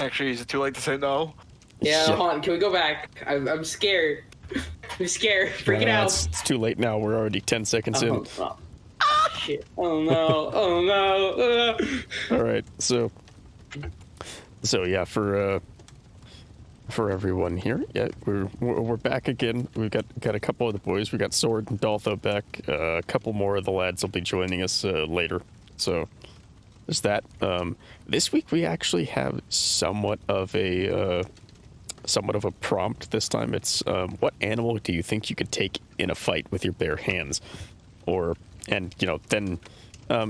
Actually, is it too late to say no? Yeah, hold on. Can we go back? I'm scared. I'm scared. Freaking out. It's too late now. We're already 10 seconds in. Oh, shit. Oh no. Oh no. All right. So yeah, for everyone here, yeah, we're back again. We've got a couple of the boys. We got Sword and Doltho back. A couple more of the lads will be joining us later. So there's that. This week we actually have somewhat of a prompt this time. It's what animal do you think you could take in a fight with your bare hands? Then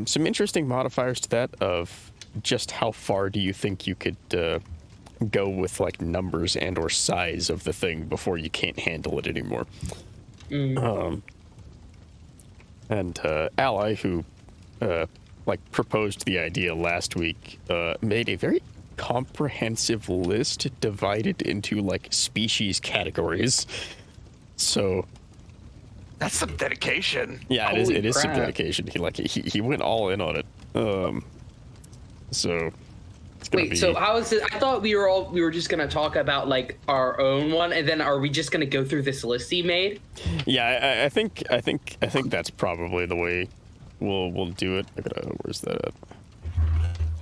some interesting modifiers to that of just how far do you think you could go with like numbers and or size of the thing before you can't handle it anymore. Ally, who proposed the idea last week, made a very comprehensive list divided into like species categories. So that's some dedication. Yeah, it is some dedication. He went all in on it. So wait, so how is it? I thought we were just gonna talk about like our own one, and then are we just gonna go through this list he made? Yeah, I think that's probably the way we'll do it. Where's that at?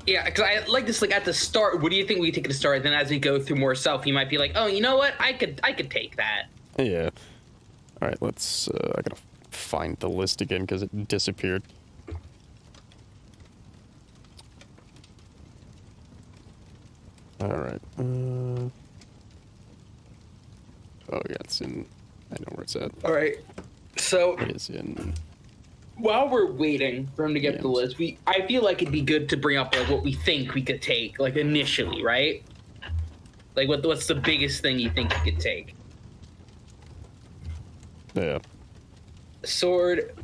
Yeah, because I like this. Like at the start, what do you think we take at the start? Then as we go through more stuff, you might be like, oh, you know what? I could take that. Yeah. All right, let's. I gotta find the list again because it disappeared. All right. Oh yeah, it's in. I know where it's at. All right. So it is in. While we're waiting for him to get the list, I feel like it'd be good to bring up like what we think we could take, like initially, right? Like what's the biggest thing you think you could take? Yeah. Sword,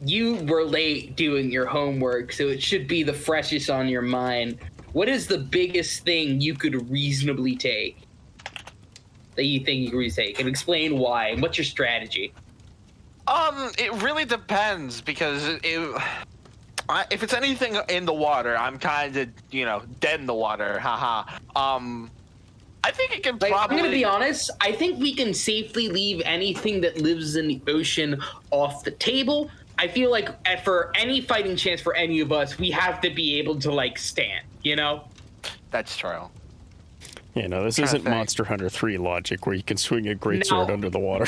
you were late doing your homework, so it should be the freshest on your mind. What is the biggest thing you could reasonably take? That you think you could reasonably take, and explain why. And what's your strategy? It really depends because if it's anything in the water, I'm kind of dead in the water. Haha. I think it can probably. I'm gonna be honest. I think we can safely leave anything that lives in the ocean off the table. I feel like for any fighting chance for any of us, we have to be able to like stand. That's true. Yeah, no, this isn't Monster Hunter 3 logic where you can swing a greatsword under the water.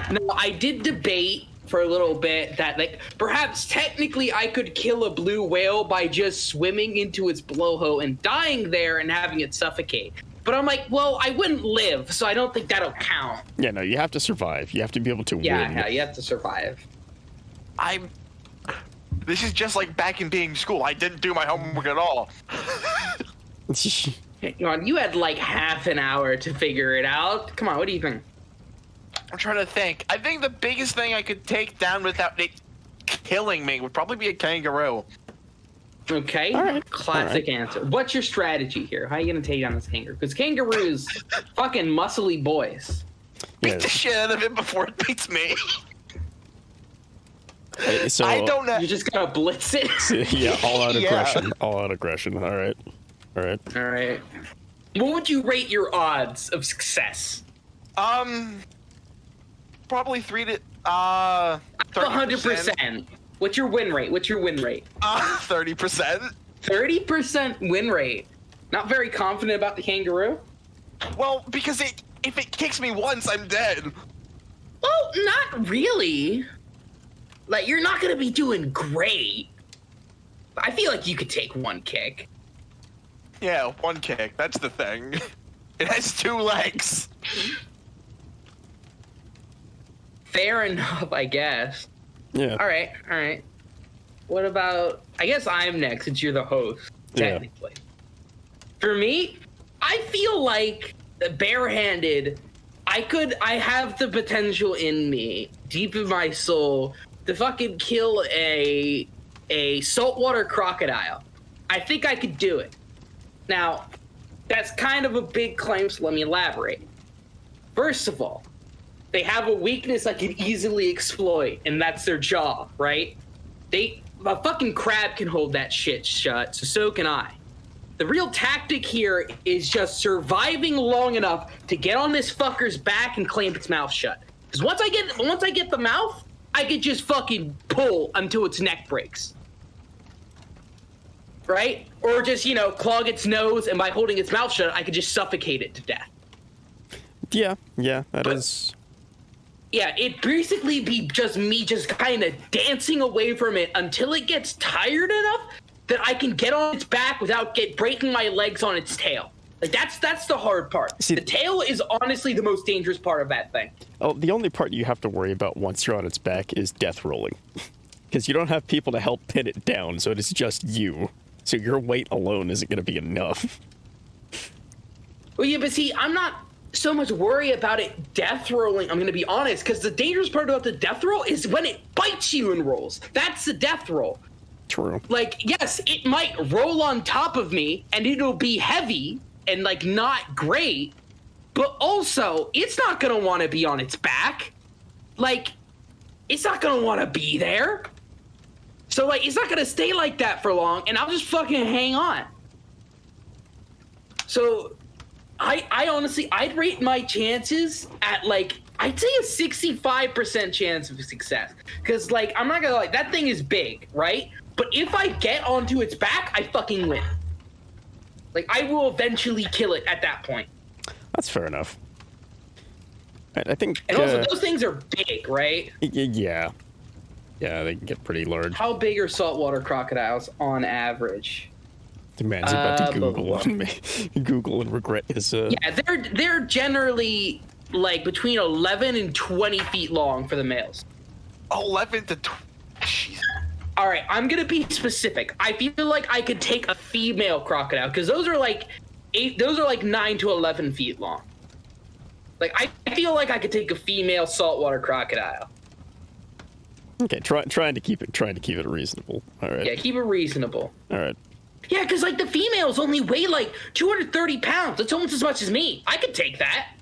No, I did debate for a little bit that, like, perhaps technically I could kill a blue whale by just swimming into its blowhole and dying there and having it suffocate. But I'm like, well, I wouldn't live, so I don't think that'll count. Yeah, no, you have to survive. You have to be able to win. Yeah, you have to survive. This is just like back in being school. I didn't do my homework at all. You had like half an hour to figure it out. Come on, what do you think? I'm trying to think. I think the biggest thing I could take down without it killing me would probably be a kangaroo. Okay, right. Classic answer. What's your strategy here? How are you gonna take down this kangaroo? Because kangaroos, fucking muscly boys. Beat the shit out of it before it beats me. So, I don't know. You just gotta blitz it. Yeah, all out aggression. Yeah. All out aggression. All right. What would you rate your odds of success? Probably 30%. 100%. What's your win rate? 30%. 30% win rate. Not very confident about the kangaroo? Well, because if it kicks me once, I'm dead. Well, not really. Like, you're not gonna be doing great. I feel like you could take one kick. Yeah, one kick. That's the thing. It has 2 legs. Fair enough, I guess. Yeah. All right. What about... I guess I'm next since you're the host, technically. Yeah. For me, I feel like barehanded, I have the potential in me, deep in my soul, to fucking kill a saltwater crocodile. I think I could do it. Now, that's kind of a big claim, so let me elaborate. First of all, they have a weakness I could easily exploit, and that's their jaw, right? A fucking crab can hold that shit shut, so can I. The real tactic here is just surviving long enough to get on this fucker's back and clamp its mouth shut. Because once I get the mouth, I could just fucking pull until its neck breaks. Right? Or just, clog its nose, and by holding its mouth shut, I could just suffocate it to death. Yeah, that is. Yeah, it'd basically be just me just kind of dancing away from it until it gets tired enough that I can get on its back without breaking my legs on its tail. Like, that's the hard part. See, the tail is honestly the most dangerous part of that thing. Oh, the only part you have to worry about once you're on its back is death rolling. Because you don't have people to help pin it down, so it is just you. So your weight alone isn't going to be enough. Well, yeah, but see, I'm not so much worry about it death rolling, I'm going to be honest, because the dangerous part about the death roll is when it bites you and rolls. That's the death roll. True. Like, yes, it might roll on top of me, and it'll be heavy and, like, not great, but also, it's not going to want to be on its back. Like, it's not going to want to be there. So, like, it's not going to stay like that for long, and I'll just fucking hang on. So, I honestly, I'd rate my chances at, like, I'd say a 65% chance of success. Because, like, I'm not gonna lie, that thing is big, right? But if I get onto its back, I fucking win. Like, I will eventually kill it at that point. That's fair enough. I think... And also, those things are big, right? Yeah. Yeah, they can get pretty large. How big are saltwater crocodiles on average? The man's about to Google on me. Google and regret his... Yeah, they're generally, like, between 11 and 20 feet long for the males. 11 to 20... Jeez. All right, I'm going to be specific. I feel like I could take a female crocodile, because those are like 9 to 11 feet long. Like, I feel like I could take a female saltwater crocodile. Okay, trying to keep it reasonable. All right. Yeah, keep it reasonable. All right. Yeah, because, like, the females only weigh, like, 230 pounds. That's almost as much as me. I could take that.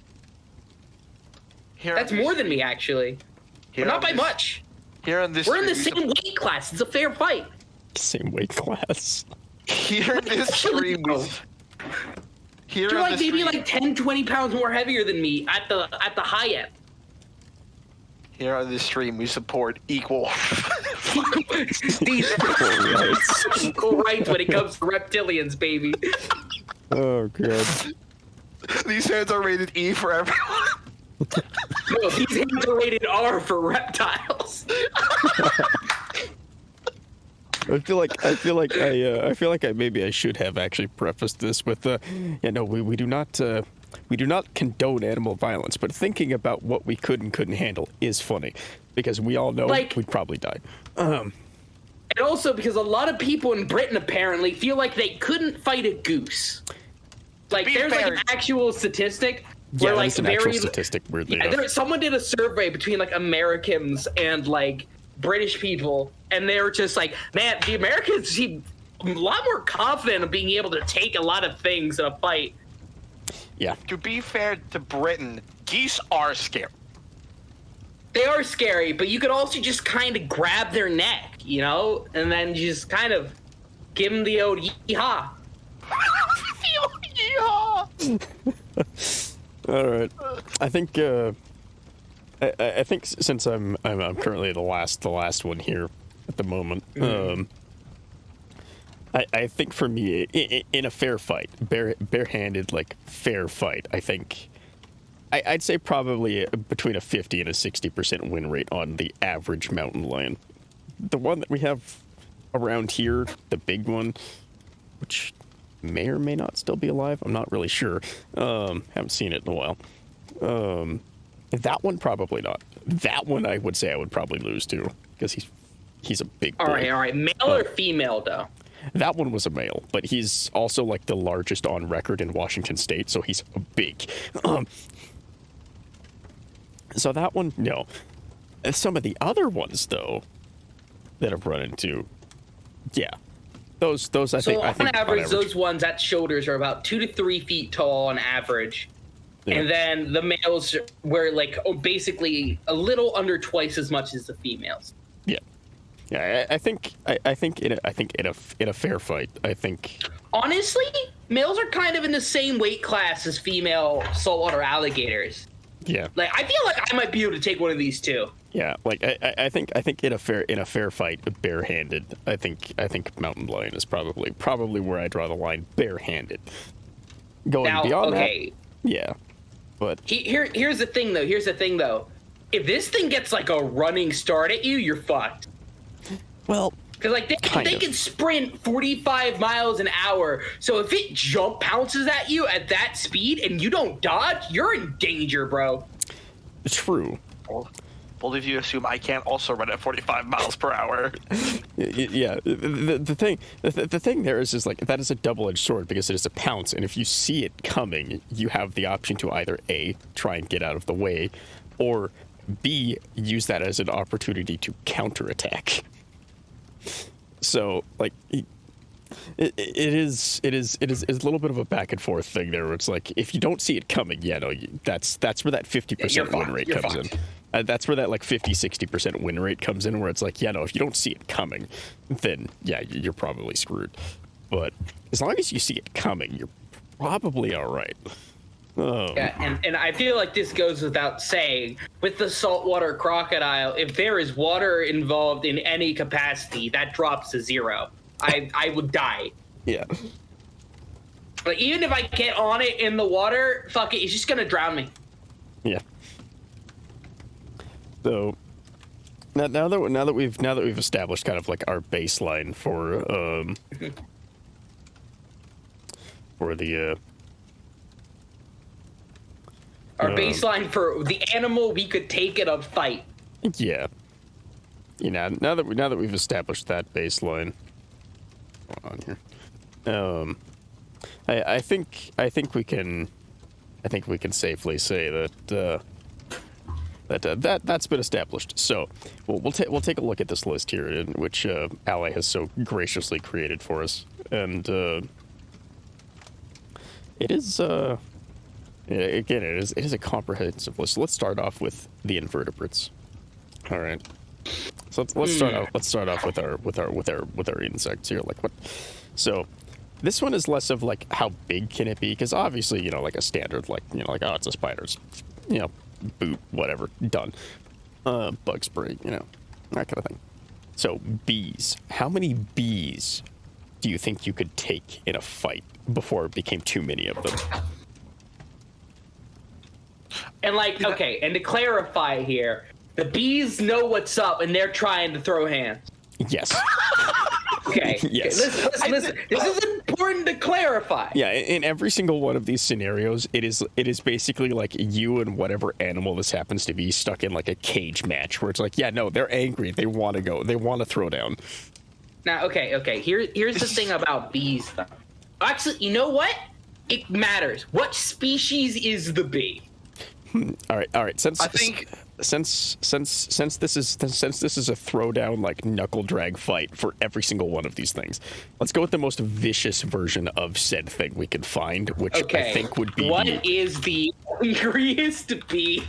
That's more than me, actually. But not by much. We're in the same weight class. It's a fair fight. Same weight class. Here in this stream, you're like maybe like 10, 20 pounds more heavier than me at the high end. Here on this stream, we support equal equal rights when it comes to reptilians, baby. Oh god. These hands are rated E for everyone. No, these hands are rated R for reptiles. I feel like maybe I should have actually prefaced this with we do not condone animal violence, but thinking about what we could and couldn't handle is funny because we all know we'd probably die. And also because a lot of people in Britain apparently feel like they couldn't fight a goose. Like there's like an actual statistic where like an actual statistic weirdly enough. Someone did a survey between like Americans and like British people, and they were just like, man, the Americans seem a lot more confident of being able to take a lot of things in a fight. Yeah. To be fair to Britain, geese are scary. They are scary, but you could also just kind of grab their neck, you know, and then just kind of give them the old yeehaw. The old yeehaw. All right. I think I think since I'm currently the last one here at the moment. I think for me, in a fair fight, barehanded, like, fair fight, I think, I'd say probably between a 50 and a 60% win rate on the average mountain lion. The one that we have around here, the big one, which may or may not still be alive, I'm not really sure. Haven't seen it in a while. That one, probably not. That one, I would say I would probably lose to, because he's a big boy. All right. Male or female, though? That one was a male, but he's also like the largest on record in Washington State, so he's big. So that one, no. Some of the other ones, though, that I've run into, yeah, those I think. So on average, those ones at shoulders are about 2 to 3 feet tall on average, and then the males were like basically a little under twice as much as the females. Yeah. Yeah, I think in a fair fight, I think honestly, males are kind of in the same weight class as female saltwater alligators. Yeah. Like, I feel like I might be able to take one of these too. Yeah, like I think in a fair fight, barehanded, I think mountain lion is probably where I draw the line, barehanded. Going Now, beyond okay. that, yeah. But here's the thing though. If this thing gets like a running start at you, you're fucked. Well, because like they can sprint 45 miles an hour. So if it pounces at you at that speed and you don't dodge, you're in danger, bro. True. Only if you assume I can't also run at 45 miles per hour. Yeah, the thing there is like that is a double-edged sword because it is a pounce, and if you see it coming, you have the option to either A, try and get out of the way, or B, use that as an opportunity to counterattack. So like it is a little bit of a back and forth thing there where it's like if you don't see it coming, that's where that 50% win rate comes in. That's where that like 50-60% win rate comes in, where it's like, if you don't see it coming, then you're probably screwed. But as long as you see it coming, you're probably all right. Yeah, and I feel like this goes without saying, with the saltwater crocodile, if there is water involved in any capacity, that drops to 0. I would die. Yeah. Like, even if I get on it in the water, fuck it, it's just gonna drown me. Yeah. So now that we've established kind of like our baseline for the our baseline for the animal we could take in a fight. Yeah. Now that we've established that baseline. Hold on here. I think we can safely say that that's been established. So we'll take a look at this list here, in which Ally has so graciously created for us, and it is again it is a comprehensive list. So let's start off with the invertebrates. All right. So let's start off with our insects here. Like what? So this one is less of like how big can it be, because obviously like a standard like it's a spider's boot, whatever, done. Bug spray, that kind of thing. So bees. How many bees do you think you could take in a fight before it became too many of them? And okay, and to clarify here, the bees know what's up and they're trying to throw hands. Yes. Okay. Yes. Listen. This is important to clarify. Yeah, in every single one of these scenarios, it is basically like you and whatever animal this happens to be stuck in like a cage match where it's like, they're angry, they want to go, they want to throw down. Now, okay. Here's the thing about bees, though. Actually, you know what? It matters. What species is the bee? All right. Since this is a throwdown like knuckle drag fight for every single one of these things, let's go with the most vicious version of said thing we can find, which I think would be what is the angriest bee?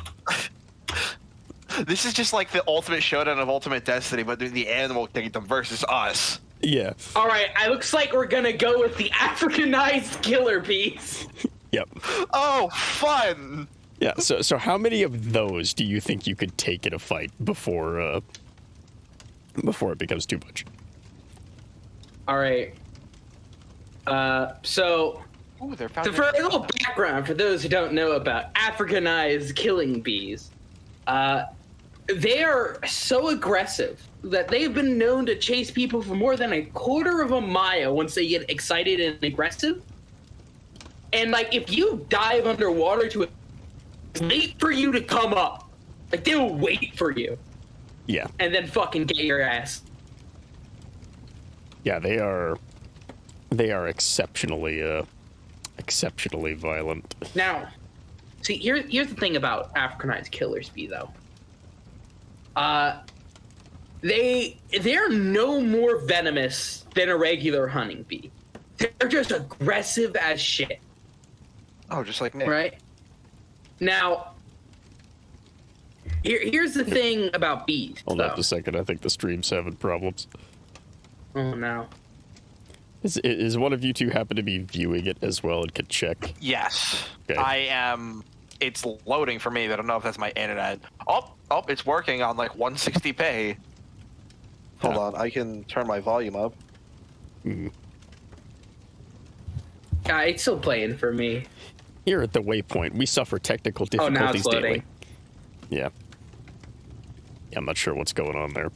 This is just like the ultimate showdown of Ultimate Destiny, but the animal kingdom versus us. Yeah. All right. It looks like we're gonna go with the Africanized killer bees. Yep. Oh, fun. Yeah, so how many of those do you think you could take in a fight before it becomes too much? All right. So for a little background, for those who don't know about Africanized killing bees, they are so aggressive that they've been known to chase people for more than a quarter of a mile once they get excited and aggressive. And if you dive underwater to wait for you to come up. They will wait for you. Yeah. And then fucking get your ass. Yeah, they are exceptionally violent. Now, see, here's the thing about Africanized killers bee, though. They're no more venomous than a regular honeybee. They're just aggressive as shit. Oh, just like Nick. Right? Now, here's the thing about bees. Hold on a second. I think the stream's having problems. Oh, no. Is one of you two happen to be viewing it as well and could check? Yes. Okay. I am. It's loading for me. I don't know if that's my internet. Oh, it's working on like 160p. Hold on, I can turn my volume up. It's still playing for me. Here at the Waypoint, we suffer technical Oh, now difficulties it's loading. daily. Yeah. I'm not sure what's going on there.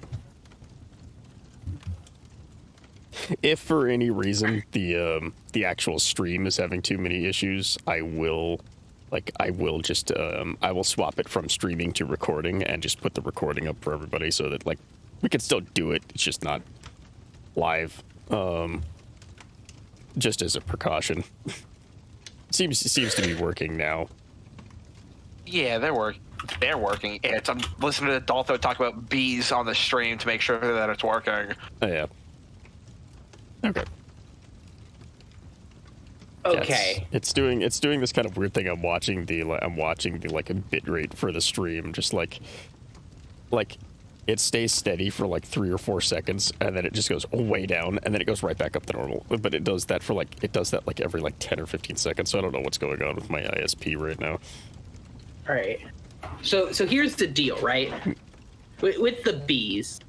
If for any reason the actual stream is having too many issues, I will just I will swap it from streaming to recording and just put the recording up for everybody so that like we can still do it. It's just not live. Just as a precaution. seems to be working now. Yeah, they're working. I'm listening to Adolfo talk about bees on the stream to make sure that it's working. Oh yeah. Okay. Okay. Yeah, it's doing this kind of weird thing. I'm watching the like a bit rate for the stream, just like it stays steady for like 3 or 4 seconds, and then it just goes way down, and then it goes right back up to normal. But it does that like every like 10 or 15 seconds. So I don't know what's going on with my ISP right now. All right. So here's the deal, right? With the bees,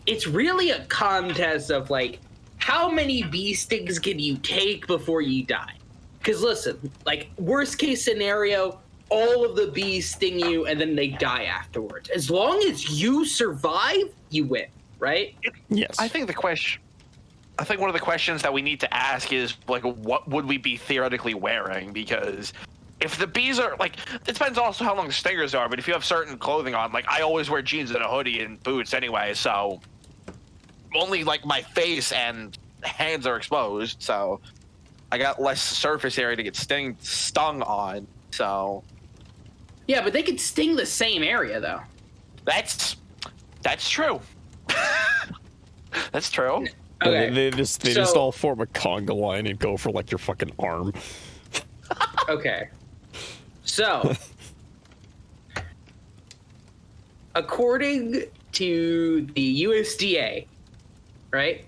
it's really a contest of like how many bee stings can you take before you die? Because listen, like worst case scenario, all of the bees sting you and then they die afterwards. As long as you survive, you win, right? Yes. I think one of the questions that we need to ask is like, what would we be theoretically wearing? Because if the bees are like, it depends also how long the stingers are. But if you have certain clothing on, like I always wear jeans and a hoodie and boots anyway, so only like my face and hands are exposed. So I got less surface area to get stung on. So Yeah, but they could sting the same area though. that's true. That's true. Okay. They just all form a conga line and go for like your fucking arm. Okay. So, according to the USDA, right,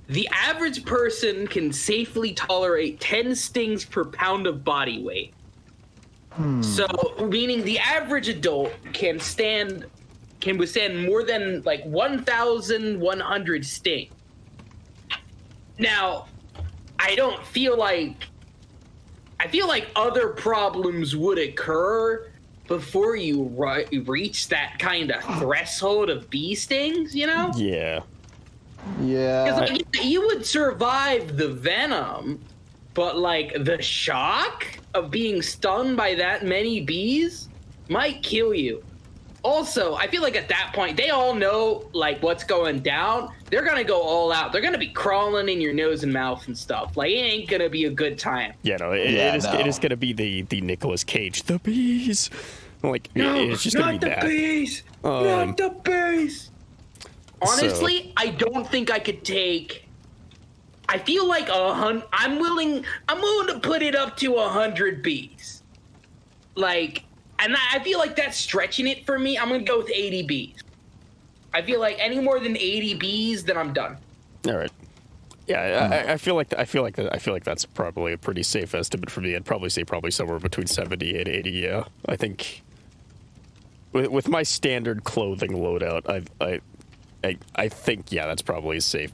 the average person can safely tolerate 10 stings per pound of body weight. So, meaning the average adult can withstand more than like 1,100 stings. Now, I feel like other problems would occur before you reach that kind of threshold of bee stings, you know? Yeah. Yeah. Because like, you would survive the venom, but like the shock of being stung by that many bees might kill you. Also, I feel like at that point, they all know like what's going down. They're gonna go all out. They're gonna be crawling in your nose and mouth and stuff. Like it ain't gonna be a good time. Yeah, no, it is gonna be the Nicolas Cage, the bees. Like it's just gonna be bad. Bees. Not the bees. Honestly, I don't think I could take. I feel like I'm willing to put it up to 100 bees. Like. And I feel like that's stretching it for me. I'm gonna go with 80 bees. I feel like any more than 80 bees, then I'm done. All right. Yeah, I feel like that's probably a pretty safe estimate for me. I'd probably say somewhere between 70 and 80. Yeah, I think with my standard clothing loadout, I think that's probably a safe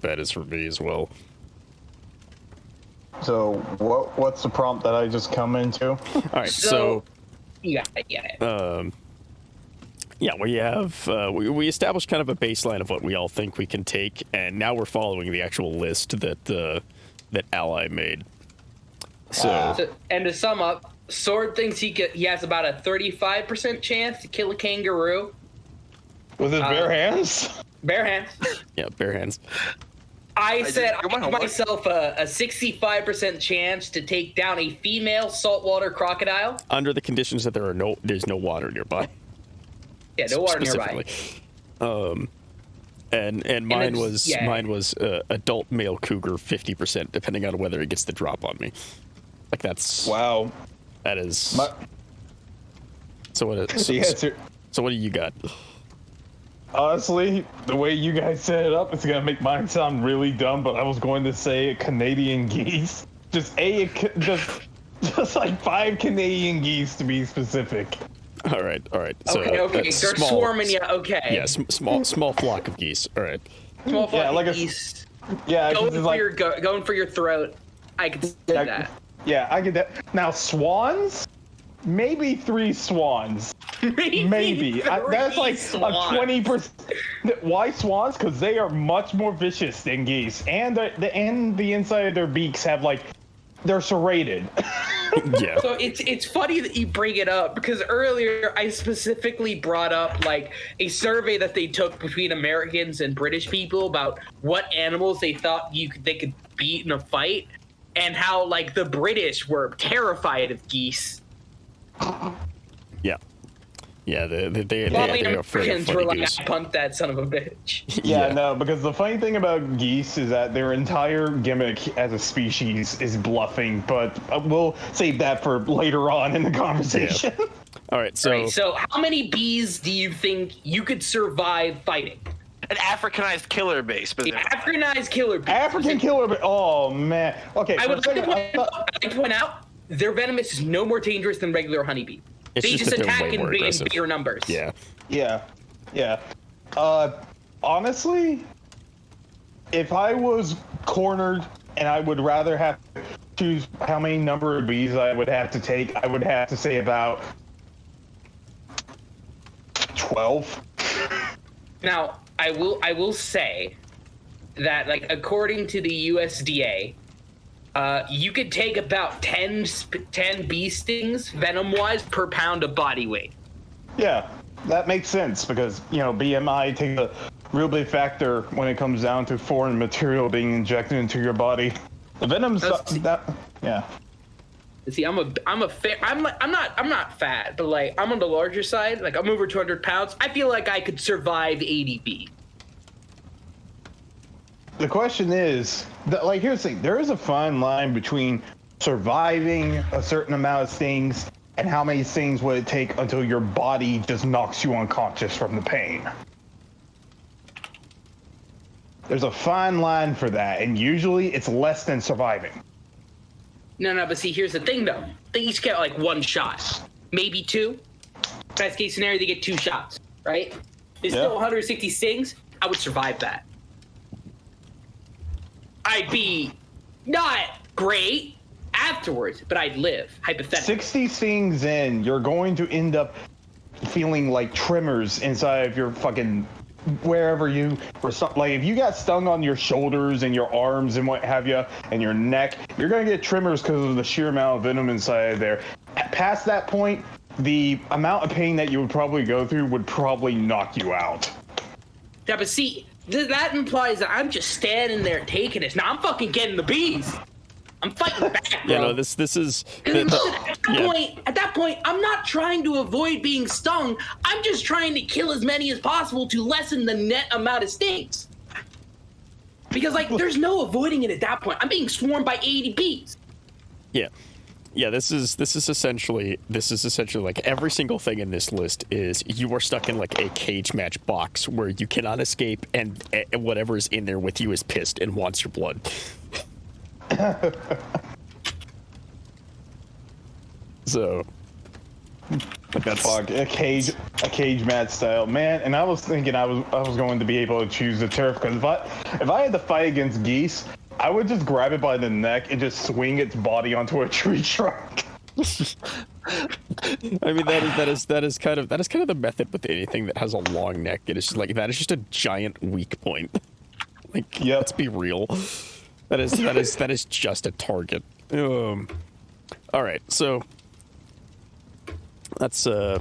bet is for me as well. So what's the prompt that I just come into? All right, so. Yeah. Yeah, we have we established kind of a baseline of what we all think we can take, and now we're following the actual list that Ally made. So and to sum up, Sword thinks he has about a 35% chance to kill a kangaroo with his bare hands. Bare hands. Yeah, bare hands. I said I give myself a 65% chance to take down a female saltwater crocodile under the conditions that there's no water nearby. Yeah, no water nearby. And mine was adult male cougar 50%, depending on whether it gets the drop on me. Like that's wow. That is. So what do you got? Honestly, the way you guys set it up, it's gonna make mine sound really dumb. But I was going to say Canadian geese. Just like 5 Canadian geese to be specific. All right. So, okay. They're swarming you. Okay. Yeah, small flock of geese. All right. Small flock Yeah, like of a- geese. Yeah, Going for your throat. I can see that. Yeah, I get that. Now swans, maybe 3 swans. Maybe. That's like swans. a 20%. Why swans? Because they are much more vicious than geese, and the inside of their beaks have like they're serrated. Yeah. So it's funny that you bring it up because earlier I specifically brought up like a survey that they took between Americans and British people about what animals they thought they could beat in a fight, and how like the British were terrified of geese. Yeah. Yeah, they While are the afraid of Americans were funny like, geese. I punt that son of a bitch. Yeah, no, because the funny thing about geese is that their entire gimmick as a species is bluffing, but we'll save that for later on in the conversation. All right, so So how many bees do you think you could survive fighting? An Africanized killer base. The Africanized killer bees. African killer, but oh man. Okay, I for a would like to second, I thought, point out their venomous is no more dangerous than regular honeybee. It's They just just that they're attack way in more aggressive. bigger numbers. yeah. yeah. Honestly, if I was cornered and I would rather have to choose how many number of bees I would have to take, I would have to say about 12. Now, I will say that, like, according to the USDA, you could take about 10 bee stings, venom-wise, per pound of body weight. Yeah, that makes sense because, BMI takes a real big factor when it comes down to foreign material being injected into your body. The venom's yeah. See, I'm not fat, but like I'm on the larger side. Like I'm over 200 pounds. I feel like I could survive 80 bees. The question is, here's the thing. There is a fine line between surviving a certain amount of stings and how many stings would it take until your body just knocks you unconscious from the pain. There's a fine line for that, and usually it's less than surviving. No, but see, here's the thing, though. They each get like 1 shot, maybe 2. Best case scenario, they get 2 shots, right? There's still 160 stings. I would survive that. I'd be not great afterwards, but I'd live, hypothetically. 60 stings in, you're going to end up feeling like tremors inside of your fucking wherever you were. Like if you got stung on your shoulders and your arms and what have you, and your neck, you're going to get tremors because of the sheer amount of venom inside there. Past that point, the amount of pain that you would probably go through would probably knock you out. Yeah, but see, that implies that I'm just standing there taking this. Now I'm fucking getting the bees. I'm fighting back, bro. Yeah, no, this is At that point, I'm not trying to avoid being stung. I'm just trying to kill as many as possible to lessen the net amount of stings. Because like, there's no avoiding it at that point. I'm being swarmed by 80 bees. Yeah, this is essentially like every single thing in this list is you are stuck in like a cage match box where you cannot escape, and whatever is in there with you is pissed and wants your blood. So that's a cage match style, man. And I was thinking I was going to be able to choose the turf because if I had to fight against geese, I would just grab it by the neck and just swing its body onto a tree trunk. I mean that is kind of the method with anything that has a long neck. It is just like that is just a giant weak point. Like, let's be real. That is just a target. All right, so that's I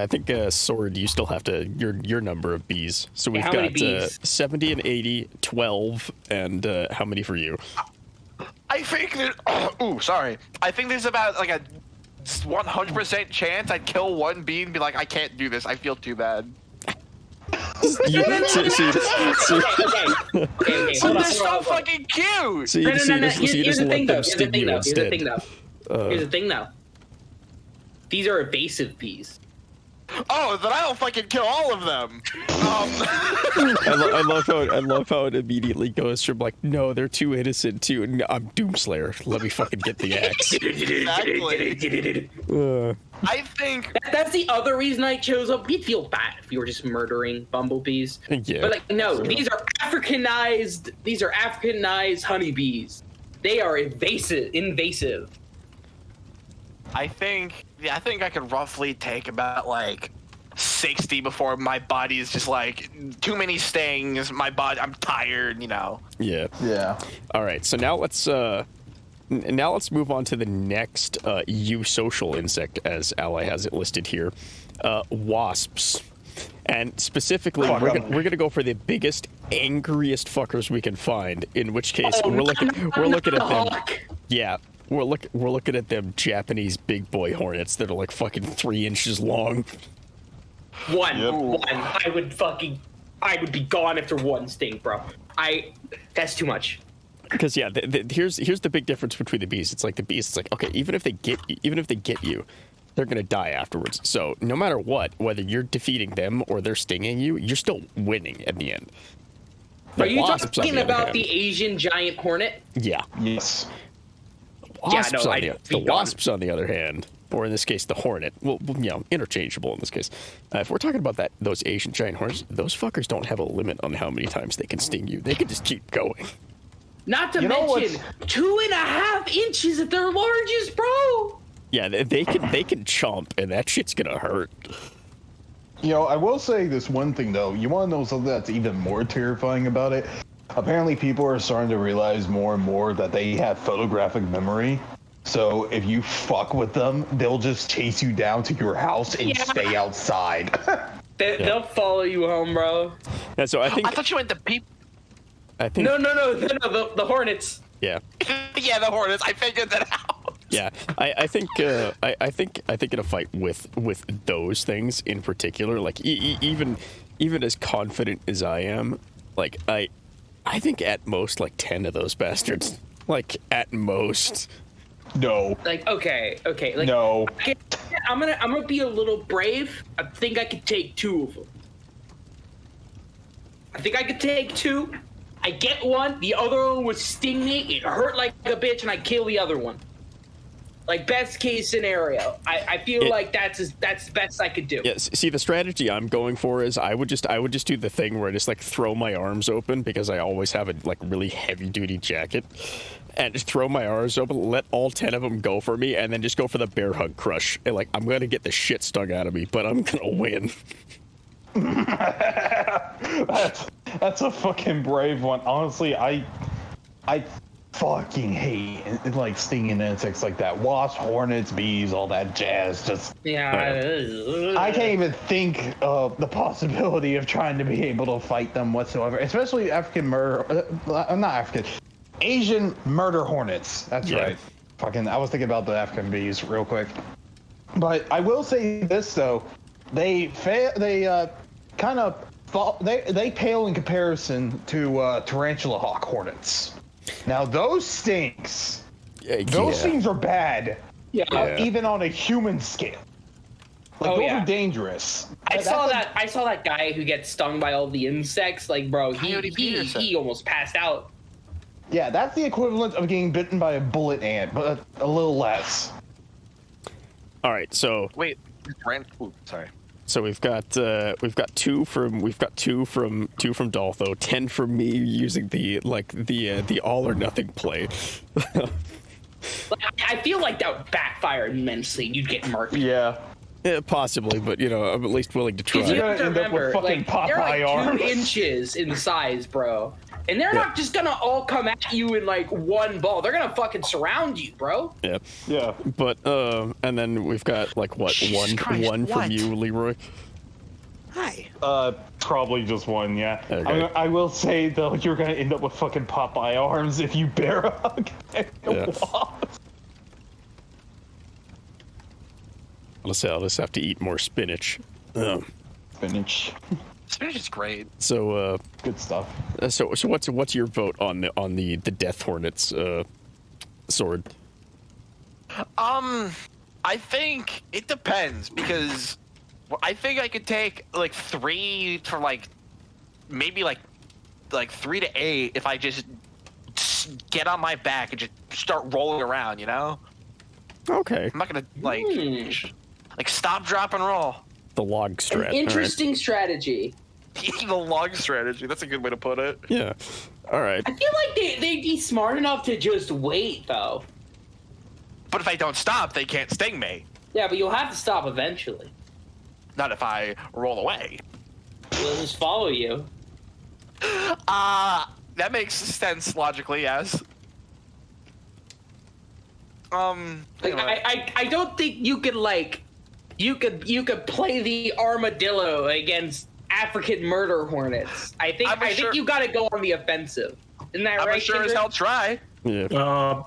think Sword, you still have to your number of bees. So we've got 70 and 80, 12, and how many for you? I think that. I think there's about like a 100% chance I'd kill one bee and be like, I can't do this. I feel too bad. Okay, They're so fucking cute. Here's the thing, though. These are evasive bees. Oh, then I'll fucking kill all of them. I love how it immediately goes from like, no, they're too innocent to no, I'm Doomslayer. Let me fucking get the axe. Exactly. I think That's the other reason I chose up. We'd feel bad if we were just murdering bumblebees. Yeah. But like, no, these are Africanized. These are Africanized honeybees. They are invasive. I think I could roughly take about like 60 before my body is just like too many stings. I'm tired, you know. Yeah. Yeah. All right. So now let's move on to the next eusocial insect, as Ally has it listed here, wasps. And specifically, we're gonna go for the biggest, angriest fuckers we can find. In which case, we're looking at them. Yeah, we're looking at them Japanese big boy hornets that are like fucking 3 inches long. One. Yep. I would be gone after one sting, bro. That's too much. Because yeah, here's the big difference between the bees. It's like the bees. It's like, okay, even if they get you, they're gonna die afterwards. So no matter what, whether you're defeating them or they're stinging you, you're still winning at the end. Are you wasps, talking on the other about hand- the Asian giant hornet? Yeah. Yes. Wasps, no, on I'd the be gone. wasps, on the other hand, or in this case, the hornet. Well, you know, interchangeable in this case. If we're talking about those Asian giant hornets, those fuckers don't have a limit on how many times they can sting you. They can just keep going. Not to You know mention 2.5 inches at their largest, bro. Yeah, they can chomp, and that shit's gonna hurt. You know, I will say this one thing though. You want to know something that's even more terrifying about it? Apparently, people are starting to realize more and more that they have photographic memory. So if you fuck with them, they'll just chase you down to your house and Yeah. stay outside. They'll follow you home, bro. And so I think I thought you meant the people. No, the hornets. Yeah. Yeah, the hornets. I figured that out. Yeah, I think in a fight with those things in particular, like even as confident as I am, like I think at most like 10 of those bastards, like at most. No. Like, okay, like No. I'm gonna be a little brave. I think I could take 2 of them. I think I could take 2. I get one. The other one would sting me. It hurt like a bitch, and I kill the other one. Like best case scenario. I feel like that's the best I could do. Yeah, see, the strategy I'm going for is I would just do the thing where I just like throw my arms open, because I always have a like really heavy duty jacket, and just throw my arms open, let all 10 of them go for me, and then just go for the bear hug crush. And like, I'm gonna get the shit stung out of me, but I'm gonna win. That's a fucking brave one. Honestly, I fucking hate like stinging insects like that. Wasps, hornets, bees, all that jazz. Just Yeah. I can't even think of the possibility of trying to be able to fight them whatsoever. Especially Asian murder hornets. That's Yeah. right. Fucking, I was thinking about the African bees real quick. But I will say this though, they pale in comparison to tarantula hawk hornets. Now those stings, those things are bad. Yeah. Even on a human scale. Like those are dangerous. I saw that guy who gets stung by all the insects. Like, bro, he almost passed out. Yeah, that's the equivalent of getting bitten by a bullet ant, but a little less. All right, so Wait, sorry. So we've got 2 from Doltho, 10 from me using the all or nothing play. I feel like that would backfire immensely. You'd get murked. Yeah. Yeah, possibly, but you know, I'm at least willing to try. You You're have to gonna end up with remember, fucking like, they're like Popeye 2 arms. inches in size, bro. And they're not just gonna all come at you in like one ball. They're gonna fucking surround you, bro. Yeah. Yeah. But and then we've got like what Jesus Christ, one from what? you, Leroy. Hi. Probably just one, yeah. Okay. I will say though, you're gonna end up with fucking Popeye arms if you bear hug. Yeah. I'll just have to eat more spinach. Spinach. Spinach is great. So Good stuff. so what's your vote on the Death Hornets sword? I think it depends, because I think I could take like 3 to like maybe like 3 to 8 if I just get on my back and just start rolling around. You know. Okay. I'm not gonna like stop, drop, and roll. The log strat. An interesting strategy. The log strategy. That's a good way to put it. Yeah. All right. I feel like they'd be smart enough to just wait, though. But if I don't stop, they can't sting me. Yeah, but you'll have to stop eventually. Not if I roll away. They'll just follow you. That makes sense logically, yes. Like, I don't think you could you could play the armadillo against African murder hornets. I think you got to go on the offensive. Isn't that right? I'm sure as Kendrick? hell try. Yeah.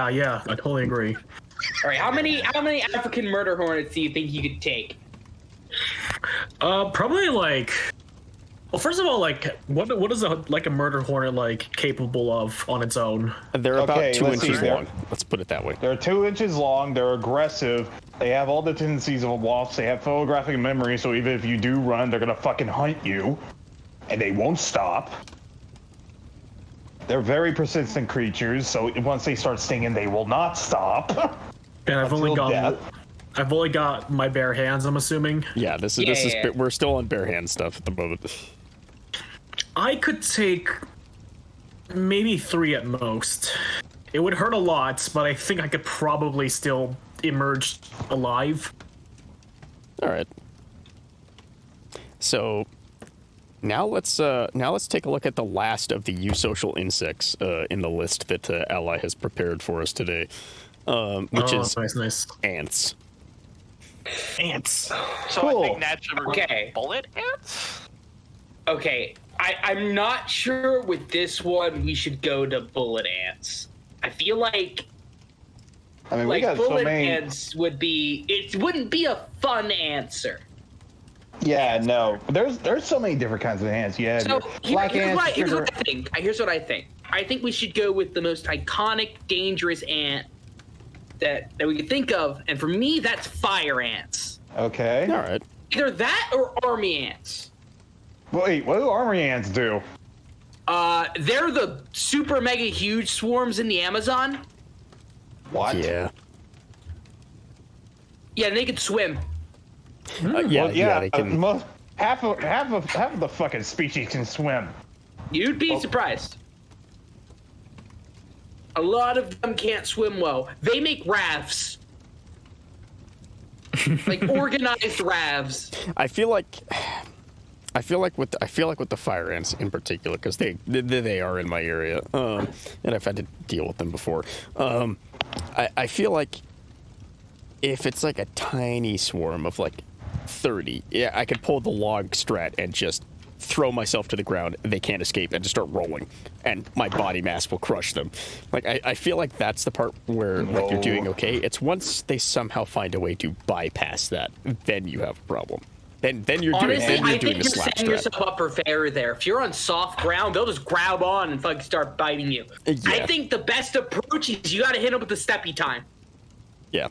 Yeah, I totally agree. All right, how many African murder hornets do you think you could take? Probably like. Well, first of all, like, what is a murder hornet like capable of on its own? They're about Okay, 2 let's see inches here. long. Let's put it that way. They're 2 inches long. They're aggressive. They have all the tendencies of wasps. They have photographic memory, so even if you do run, they're gonna fucking hunt you, and they won't stop. They're very persistent creatures, so once they start stinging, they will not stop. And I've Until only got my bare hands. I'm assuming. Yeah. This is. We're still on bare hand stuff at the moment. I could take maybe 3 at most. It would hurt a lot, but I think I could probably still emerge alive. All right. So now let's take a look at the last of the eusocial insects in the list that Ally has prepared for us today, which is nice. ants. Ants. So Cool. I think naturally Okay. bullet ants. Okay, I'm not sure with this one we should go to bullet ants. I feel like I mean, we got bullet so many. ants wouldn't be a fun answer. Yeah, no. There's so many different kinds of ants. Yeah, So black here's ants. what I think. Here's what I think. I think we should go with the most iconic, dangerous ant that we could think of, and for me, that's fire ants. Okay. All right. Either that or army ants. Wait, what do army ants do? They're the super mega huge swarms in the Amazon. What? Yeah. Yeah, and they can swim. Yeah. Well, yeah. They can. Half of the fucking species can swim. You'd be surprised. A lot of them can't swim well. They make rafts. Like organized rafts. I feel like with the fire ants in particular, because they are in my area, and I've had to deal with them before. I feel like if it's like a tiny swarm of like 30, yeah, I could pull the log strat and just throw myself to the ground. They can't escape and just start rolling, and my body mass will crush them. Like I feel like that's the part where like you're doing okay. It's once they somehow find a way to bypass that, then you have a problem. Then you're Honestly, doing I think the you're slap setting strat. yourself up for failure there. If you're on soft ground, they'll just grab on and fucking start biting you. Yeah. I think the best approach is you got to hit them with the steppy time. Yeah.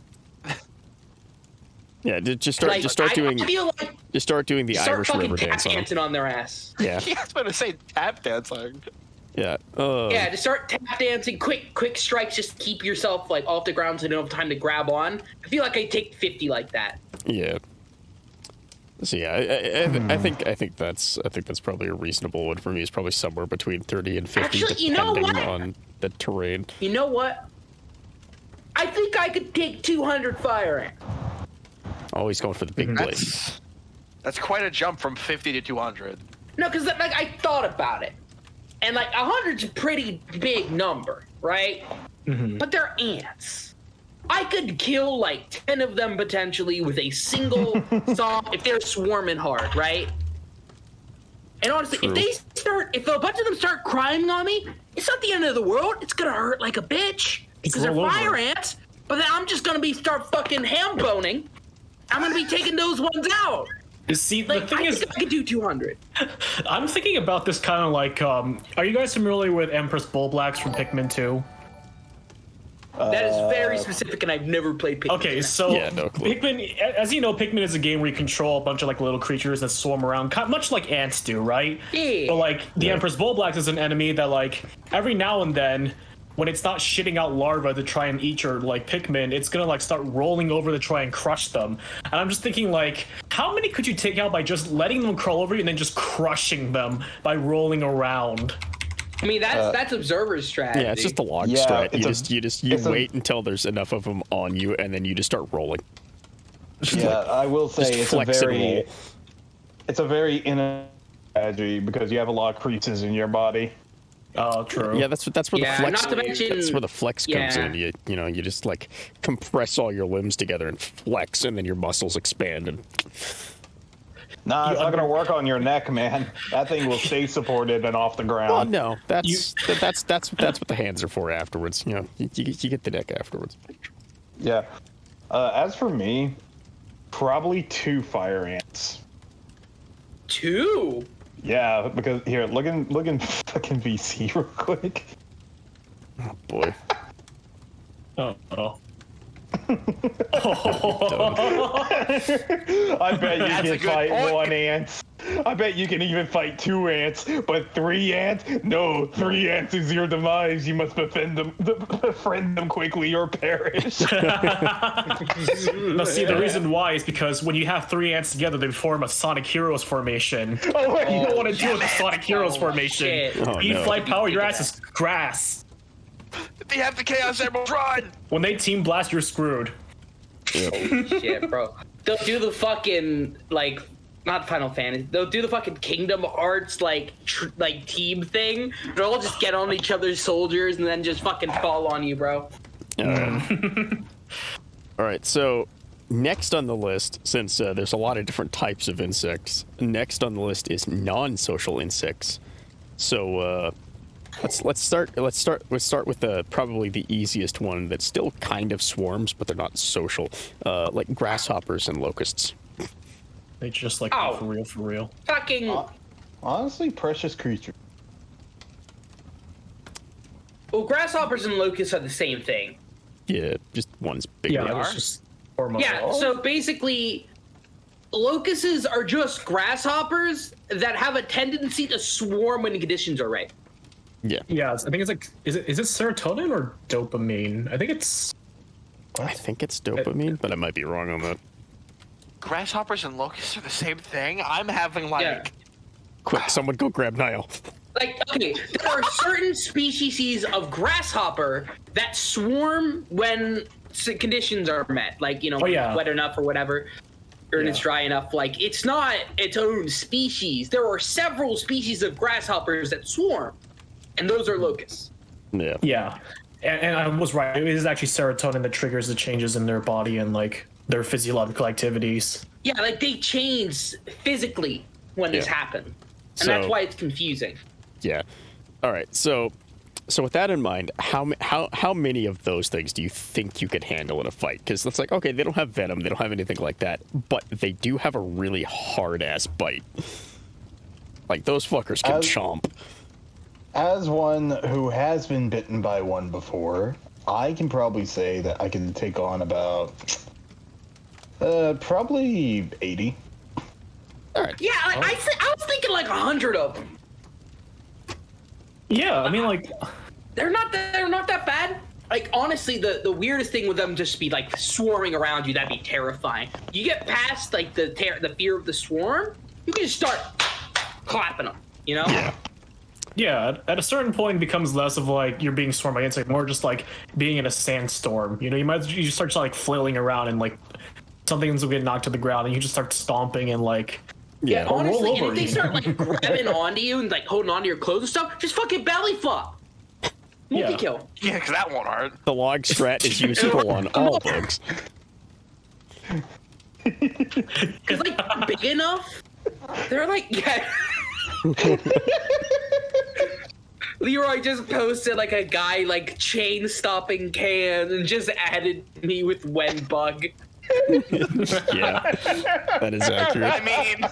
Yeah, just start doing the Start Irish fucking river tap dance on them. dancing on their ass. Yeah, Yeah, I was about to say tap dancing. yeah. Yeah, just start tap dancing, quick strikes. Just keep yourself like off the ground so you don't have time to grab on. I feel like I take 50 like that. Yeah. So yeah, I think that's probably a reasonable one for me. It's probably somewhere between 30 and 50, Actually, you know depending what? on the terrain. You know what? I think I could take 200 fire ants. Always going for the big blade. That's quite a jump from 50 to 200. No, because like I thought about it, and like 100's a pretty big number, right? But they're ants. I could kill like 10 of them potentially with a single saw if they're swarming hard, right? And honestly, True. if a bunch of them start crying on me, it's not the end of the world. It's gonna hurt like a bitch because they're roll over. fire ants. But then I'm just gonna start fucking ham boning. I'm gonna be taking those ones out. See, Like the thing I is, think I could do 200. I'm thinking about this kind of like, are you guys familiar with Empress Bullblacks from Pikmin 2? That is very specific, and I've never played Pikmin. Okay, so Yeah, no clue. Pikmin, as you know, Pikmin is a game where you control a bunch of like little creatures that swarm around, much like ants do, right? Yeah. But like the Empress Bullblacks is an enemy that like every now and then, when it's not shitting out larvae to try and eat your like Pikmin, it's gonna like start rolling over to try and crush them. And I'm just thinking like, how many could you take out by just letting them crawl over you and then just crushing them by rolling around? I mean, that's Observer's strategy. Yeah, it's just a log Yeah, strat. You wait until there's enough of them on you, and then you just start rolling. Yeah, I will say just flex and roll. it's a very inner strategy because you have a lot of creases in your body. Oh, true. Yeah, that's where Yeah, the flex. not to mention- That's where the flex comes yeah. in. You just like compress all your limbs together and flex, and then your muscles expand. And Nah, it's not gonna work on your neck, man. That thing will stay supported and off the ground. well, no, that's what the hands are for afterwards. You get the neck afterwards. Yeah. As for me, probably 2 fire ants. 2? Yeah, because here, look in fucking VC real quick. Oh boy. Oh. I bet you That's a can good fight point. 1 ant. I bet you can even fight 2 ants, but 3 ants? No, 3 ants is your demise. You must befriend them quickly or perish. Now, see, the reason why is because when you have 3 ants together, they form a Sonic Heroes formation. Oh, wait, You don't want to deal with the Sonic Heroes Oh, formation. shit. Oh, You need no. flight power, your ass is grass. They have the Chaos Emerald run. When they team blast, you're screwed. Shit, bro. They'll do the fucking, like, not Final Fantasy. They'll do the fucking Kingdom Hearts, like team thing. They'll all just get on each other's soldiers and then just fucking fall on you, bro. All right. So next on the list, since there's a lot of different types of insects, next on the list is non-social insects. So let's start with probably the easiest one that still kind of swarms, but they're not social, like grasshoppers and locusts. They just like Ow. for real. Fucking. Honestly, precious creature. Well, grasshoppers and locusts are the same thing. Yeah, just one's bigger. Yeah, it's just hormone. Yeah, so basically, locusts are just grasshoppers that have a tendency to swarm when the conditions are right. Yeah. Yeah, I think it's like, is it serotonin or dopamine? I think it's. I think it's dopamine, but I might be wrong on that. Grasshoppers and locusts are the same thing. I'm having like. Yeah. Quick, someone go grab Niall. Like, okay, there are certain species of grasshopper that swarm when conditions are met, like, Oh, yeah. wet enough or whatever, or it's dry enough. Like, it's not its own species. There are several species of grasshoppers that swarm, and those are locusts. Yeah. Yeah, and I was right. It is actually serotonin that triggers the changes in their body and like their physiological activities. Yeah, like they change physically when this Yeah. happens, and So- that's why it's confusing. Yeah. All right. So with that in mind, how many of those things do you think you could handle in a fight? Because it's like, okay, they don't have venom, they don't have anything like that, but they do have a really hard ass bite. Like those fuckers can chomp. As one who has been bitten by one before, I can probably say that I can take on about probably 80. All right. Yeah, like, I was thinking like 100 of them. Yeah, I mean like. They're not that bad. Like, honestly, the weirdest thing with them just be like swarming around you, that'd be terrifying. You get past like the fear of the swarm, you can just start clapping them, you know? Yeah, at a certain point, it becomes less of like you're being swarmed by insects, more just like being in a sandstorm. You know, you just start like flailing around and like something's will get knocked to the ground, and you just start stomping and like. Yeah. Or roll Honestly, and over if they you. start like grabbing onto you and like holding onto your clothes and stuff, just fucking belly flop. Multi-kill. Yeah, because that won't hurt. The log strat is usable on all bugs. Because like big enough, they're like, yeah. Leroy just posted like a guy like chain stopping cans and just added me with Wen bug. Yeah. That is accurate. I mean,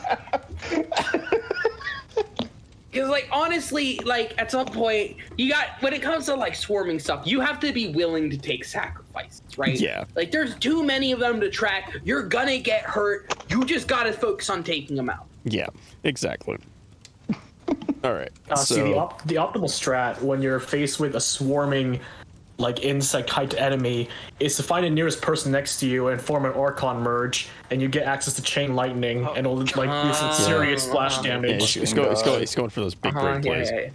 Because, like, honestly, like, at some point, when it comes to, like, swarming stuff, you have to be willing to take sacrifices, right? Yeah. Like, there's too many of them to track. You're gonna get hurt. You just gotta focus on taking them out. Yeah, exactly. All right. See, the optimal strat when you're faced with a swarming, like, insect type enemy is to find the nearest person next to you and form an Orcon merge, and you get access to chain lightning, and it'll like do some serious splash damage. He's going for those big break plays. Yeah.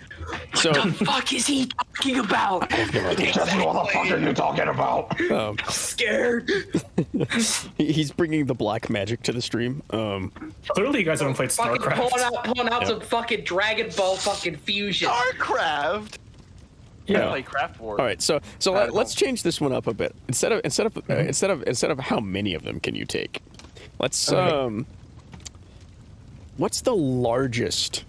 So What the fuck is he talking about? What the fuck are you talking about? I'm scared. he's bringing the black magic to the stream. Clearly, you guys haven't played Fucking StarCraft. pulling out some fucking Dragon Ball fucking fusion. StarCraft. Yeah. Play Craft War. All right, so let's change this one up a bit. Instead of how many of them can you take, let's what's the largest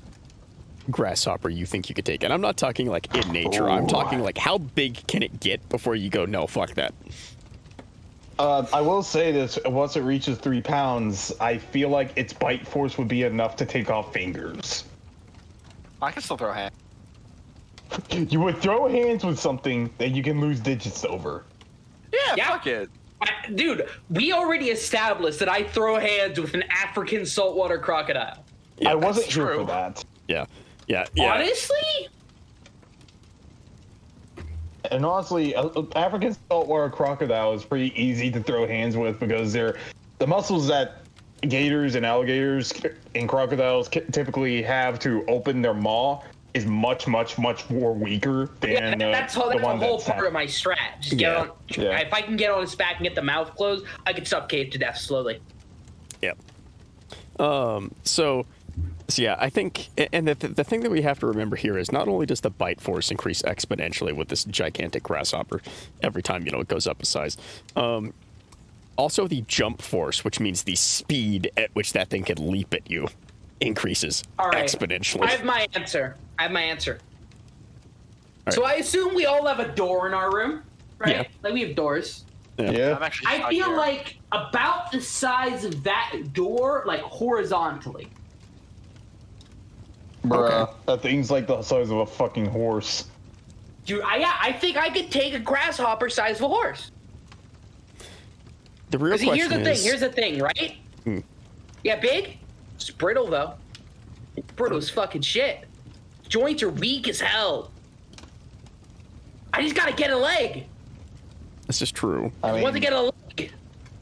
grasshopper you think you could take? And I'm not talking like in nature. I'm talking like how big can it get before you go, no, fuck that. I will say this: once it reaches 3 pounds, I feel like its bite force would be enough to take off fingers. I can still throw a hand. You would throw hands with something that you can lose digits over. Yeah, fuck it. Dude, we already established that I throw hands with an African saltwater crocodile. Yeah, I wasn't that's here true. for that. Yeah. Honestly? And honestly, African saltwater crocodile is pretty easy to throw hands with because the muscles that gators and alligators and crocodiles typically have to open their maw is much more weaker than that's the whole part of my strat. Just get on. Yeah. If I can get on his back and get the mouth closed, I can suffocate to death slowly. Yep. So yeah, I think, and the thing that we have to remember here is not only does the bite force increase exponentially with this gigantic grasshopper every time it goes up a size, also the jump force, which means the speed at which that thing can leap at you, increases exponentially. I have my answer. Right. So I assume we all have a door in our room, right? Yeah. Like we have doors. Yeah. I'm actually I stuck feel here. like about the size of that door, like horizontally. Bruh, that thing's like the size of a fucking horse. Dude, I think I could take a grasshopper size of a horse. The real See, question here's the thing, right? Yeah, big. It's brittle though. Brittle as fucking shit. Joints are weak as hell. I just gotta get a leg. This is true. Once I get a leg,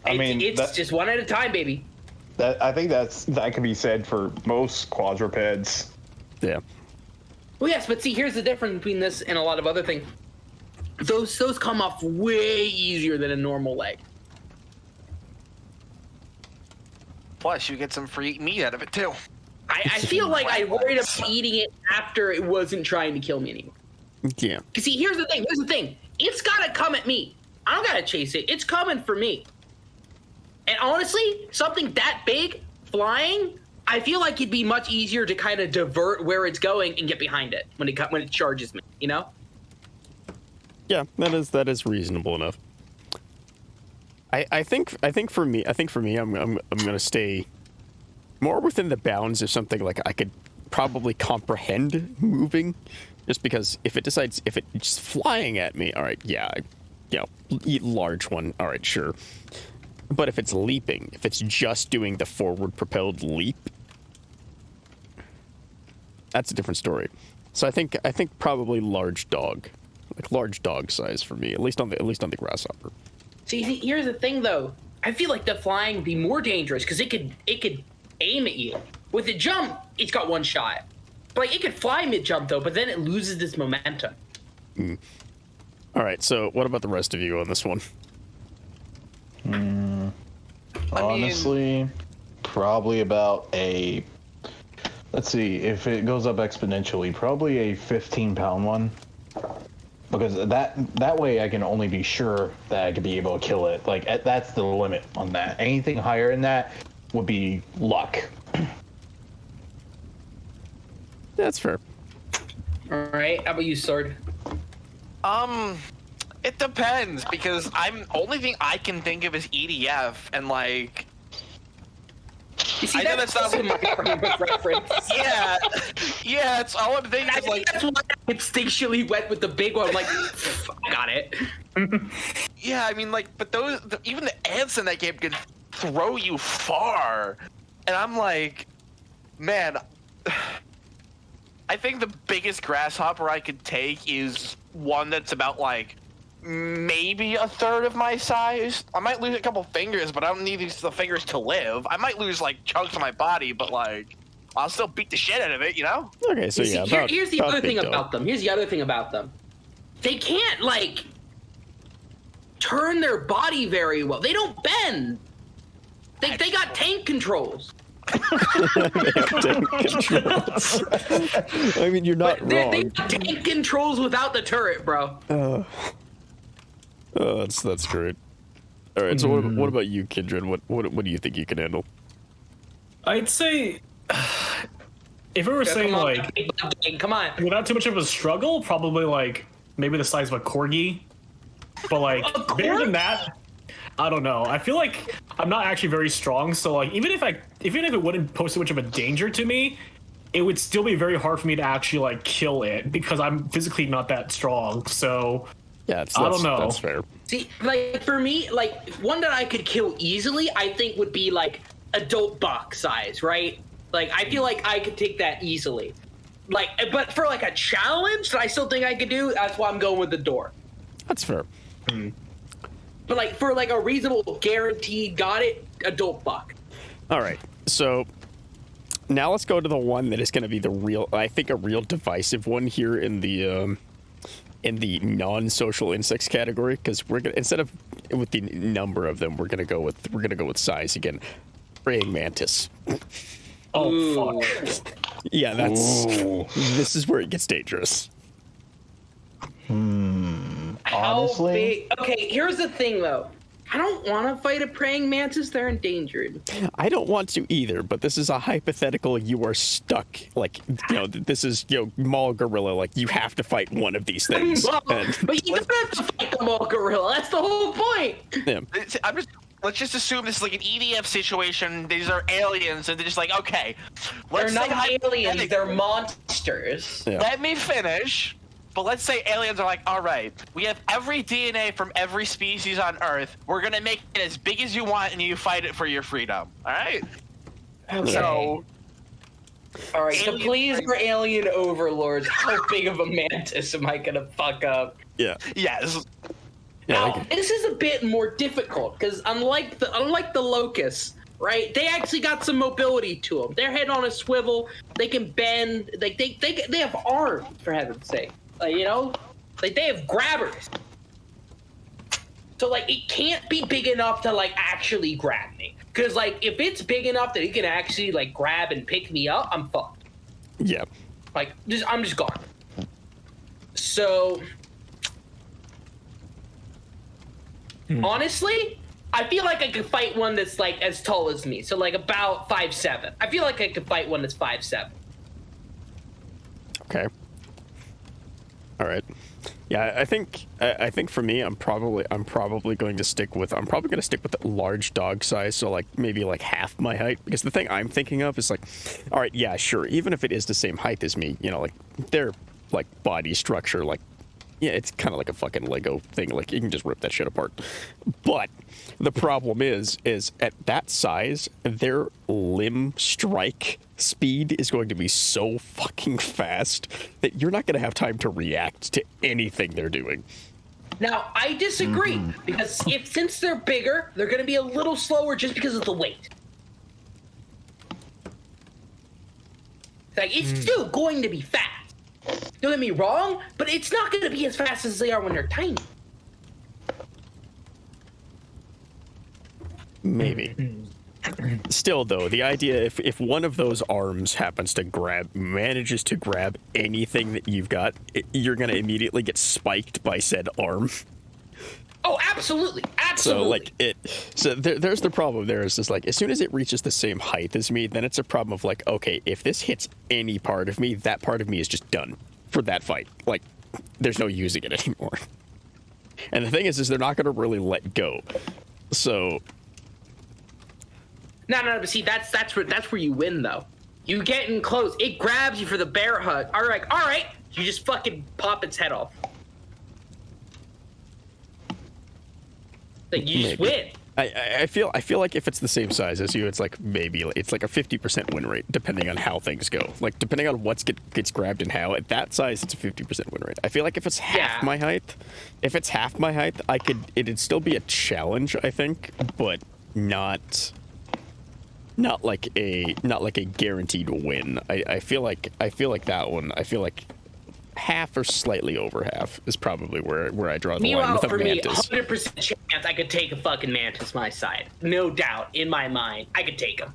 it's just one at a time, baby. I think that can be said for most quadrupeds. Yeah. Well, yes, but see, here's the difference between this and a lot of other things. Those come off way easier than a normal leg. Plus, you get some free meat out of it too. I feel like I worried about eating it after it wasn't trying to kill me anymore. Yeah. Cause see, here's the thing. It's gotta come at me. I don't gotta chase it. It's coming for me. And honestly, something that big, flying, I feel like it'd be much easier to kind of divert where it's going and get behind it when it charges me. You know? Yeah, that is reasonable enough. I think for me, I'm gonna stay more within the bounds of something like I could probably comprehend moving, just because if it's flying at me, all right, yeah, large one, all right, sure. But if it's leaping, if it's just doing the forward propelled leap, that's a different story. So I think probably large dog size for me, at least on the grasshopper. See, here's the thing though. I feel like the flying would be more dangerous because it could aim at you. With the jump, it's got one shot. But like, it could fly mid-jump though, but then it loses this momentum. All right, so what about the rest of you on this one? Honestly, probably about a. Let's see, if it goes up exponentially, probably a 15-pound one. Because that way I can only be sure that I could be able to kill it. Like, that's the limit on that. Anything higher than that would be luck. That's fair. All right, how about you, Sword? It depends because only thing I can think of is EDF and like You see, I know that's that's not also my frame of reference. yeah. It's all I'm thinking I is think like, that's why I instinctually went with the big one. I'm like, I got it. yeah. I mean, like, but even the ants in that game can throw you far, and I'm like, man. I think the biggest grasshopper I could take is one that's about like maybe a third of my size. I might lose a couple fingers, but I don't need the fingers to live. I might lose like chunks of my body, but like I'll still beat the shit out of it, you know? Okay, so See, yeah. here's the about other thing big dog. about them. Here's the other thing about them. They can't like turn their body very well. They don't bend. They got tank controls. I mean, you're not But they wrong. got tank controls without the turret, bro. Oh, that's great. All right, so what about you, Kindred? What do you think you can handle? I'd say if we were saying Come on, like come on. without too much of a struggle, probably like maybe the size of a corgi. But like bigger than that, I don't know. I feel like I'm not actually very strong, so like even if it wouldn't pose too much of a danger to me, it would still be very hard for me to actually like kill it because I'm physically not that strong. So Yeah, I don't know. That's fair. See, like for me, like one that I could kill easily, I think would be like adult buck size, right? Like I feel like I could take that easily. Like, but for like a challenge that I still think I could do, that's why I'm going with the door. That's fair. But like for like a reasonable guaranteed got it adult buck. All right, so now let's go to the one that is going to be I think a real divisive one here in the non-social insects category, because we're gonna, instead of with the number of them, we're gonna go with size again. Praying mantis. oh fuck. Yeah, Ooh. this is where it gets dangerous. How Honestly? big? Okay, here's the thing though. I don't want to fight a praying mantis. They're endangered. I don't want to either, but this is a hypothetical. You are stuck, like, you know, this is, you know, mall gorilla. Like, you have to fight one of these things. Well, And, but you don't have to fight the mall gorilla. That's the whole point. yeah. Let's just assume this is like an EDF situation. These are aliens, and they're just like, okay, let's They're say not aliens. hypothetically- They're monsters. Yeah. Let me finish. But let's say aliens are like, all right, we have every DNA from every species on Earth. We're gonna make it as big as you want, and you fight it for your freedom. All right. Okay. So All right, so alien please, praying- for alien overlords, how big of a mantis am I gonna fuck up? Yeah. yes, Yeah. Now, like- this is a bit more difficult because unlike the locusts, right? They actually got some mobility to them. Their head on a swivel. They can bend. Like they have arms, for heaven's sake. You know, like they have grabbers. So like it can't be big enough to like actually grab me. Because like if it's big enough that it can actually like grab and pick me up, I'm fucked. Yeah. Like I'm just gone. So honestly, I feel like I could fight one that's like as tall as me. So like about 5'7". I feel like I could fight one that's 5'7". Okay. All right. Yeah, I think for me, I'm probably going to stick with the large dog size, so like maybe like half my height. Because the thing I'm thinking of is like, all right, yeah, sure, even if it is the same height as me, you know, like their like body structure, like, yeah, it's kind of like a fucking Lego thing. Like you can just rip that shit apart. But the problem is at that size, their limb strike speed is going to be so fucking fast that you're not going to have time to react to anything they're doing. Now I disagree because since they're bigger, they're going to be a little slower just because of the weight. Like it's still going to be fast. Don't get me wrong, but it's not going to be as fast as they are when they're tiny. Maybe. Still, though, the idea if one of those arms manages to grab anything that you've got, you're going to immediately get spiked by said arm. Oh, absolutely, absolutely. So there's the problem. There is just like as soon as it reaches the same height as me, then it's a problem of like, okay, if this hits any part of me, that part of me is just done for that fight. Like, there's no using it anymore. And the thing is they're not going to really let go. So No, but see, that's where you win though. You get in close, it grabs you for the bear hug. All right, you just fucking pop its head off. Like you just win. I feel like if it's the same size as you, it's like maybe it's like a 50% win rate, depending on how things go. Like depending on what gets grabbed and how. At that size, it's a 50% win rate. I feel like if it's half my height, it'd still be a challenge, I think, but not like a guaranteed win. I feel like that one. I feel like half or slightly over half is probably where I draw the line with a for mantis. me, 100% chance I could take a fucking mantis my side. No doubt in my mind, I could take him.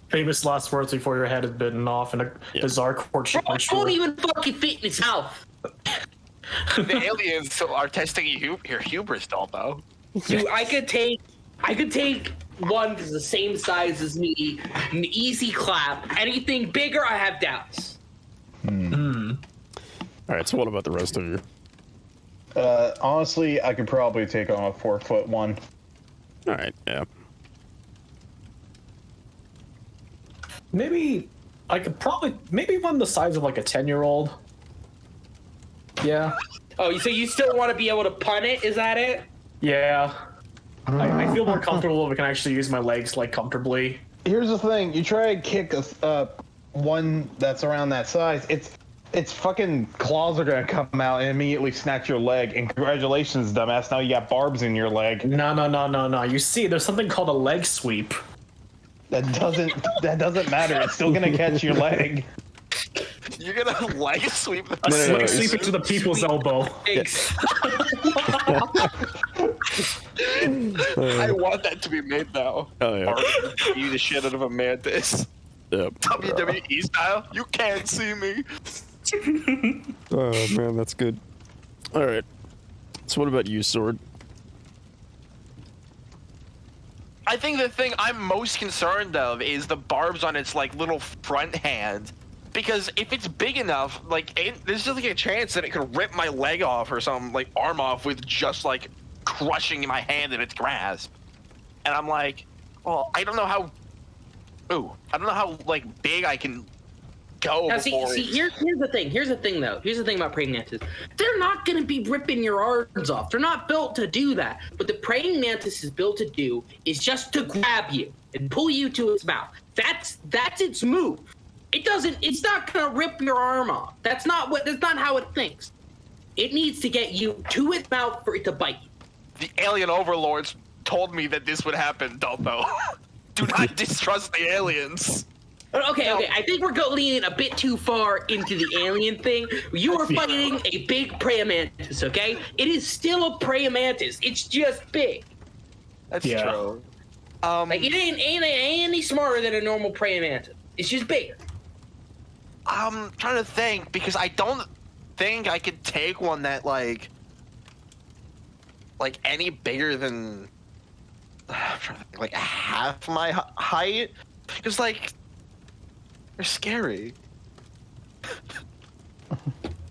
Famous last words before your head is bitten off in a bizarre courtship Bro, I ritual. won't even fucking fit in his mouth. The aliens are testing your hubris, Dalbo. Dude, I could take one that's the same size as me, an easy clap. Anything bigger, I have doubts. All right, so what about the rest of you? Honestly, I could probably take on a 4-foot one. All right, yeah. Maybe I could maybe one the size of like a 10-year-old. Yeah. Oh, so you still want to be able to punt it? Is that it? Yeah. I feel more comfortable if I can actually use my legs like comfortably. Here's the thing: you try to kick one that's around that size, its fucking claws are gonna come out and immediately snatch your leg. And congratulations, dumbass! Now you got barbs in your leg. No. You see, there's something called a leg sweep. That doesn't matter. It's still gonna catch your leg. You're gonna leg sweep the Leg sweep it to the people's elbow. I want that to be made now. Oh yeah. You the shit out of a mantis. Yep. WWE style. You can't see me. Oh man, that's good. All right. So what about you, Sword? I think the thing I'm most concerned of is the barbs on its like little front hand, because if it's big enough, like there's just like a chance that it could rip my leg off or some like arm off with just like crushing my hand in its grasp. And I'm like, well, I don't know how like big I can go. Now, see, here's the thing. Here's the thing, though. Here's the thing about praying mantis. They're not going to be ripping your arms off. They're not built to do that. What the praying mantis is built to do is just to grab you and pull you to its mouth. That's its move. It's not going to rip your arm off. That's not how it thinks. It needs to get you to its mouth for it to bite you. The alien overlords told me that this would happen, Dalto. Do not distrust the aliens. Okay. I think we're leaning a bit too far into the alien thing. You are fighting a big praying mantis, okay? It is still a praying mantis. It's just big. That's true. Like it ain't any smarter than a normal praying mantis. It's just bigger. I'm trying to think, because I don't think I could take one that like any bigger than like half my height, because like they're scary.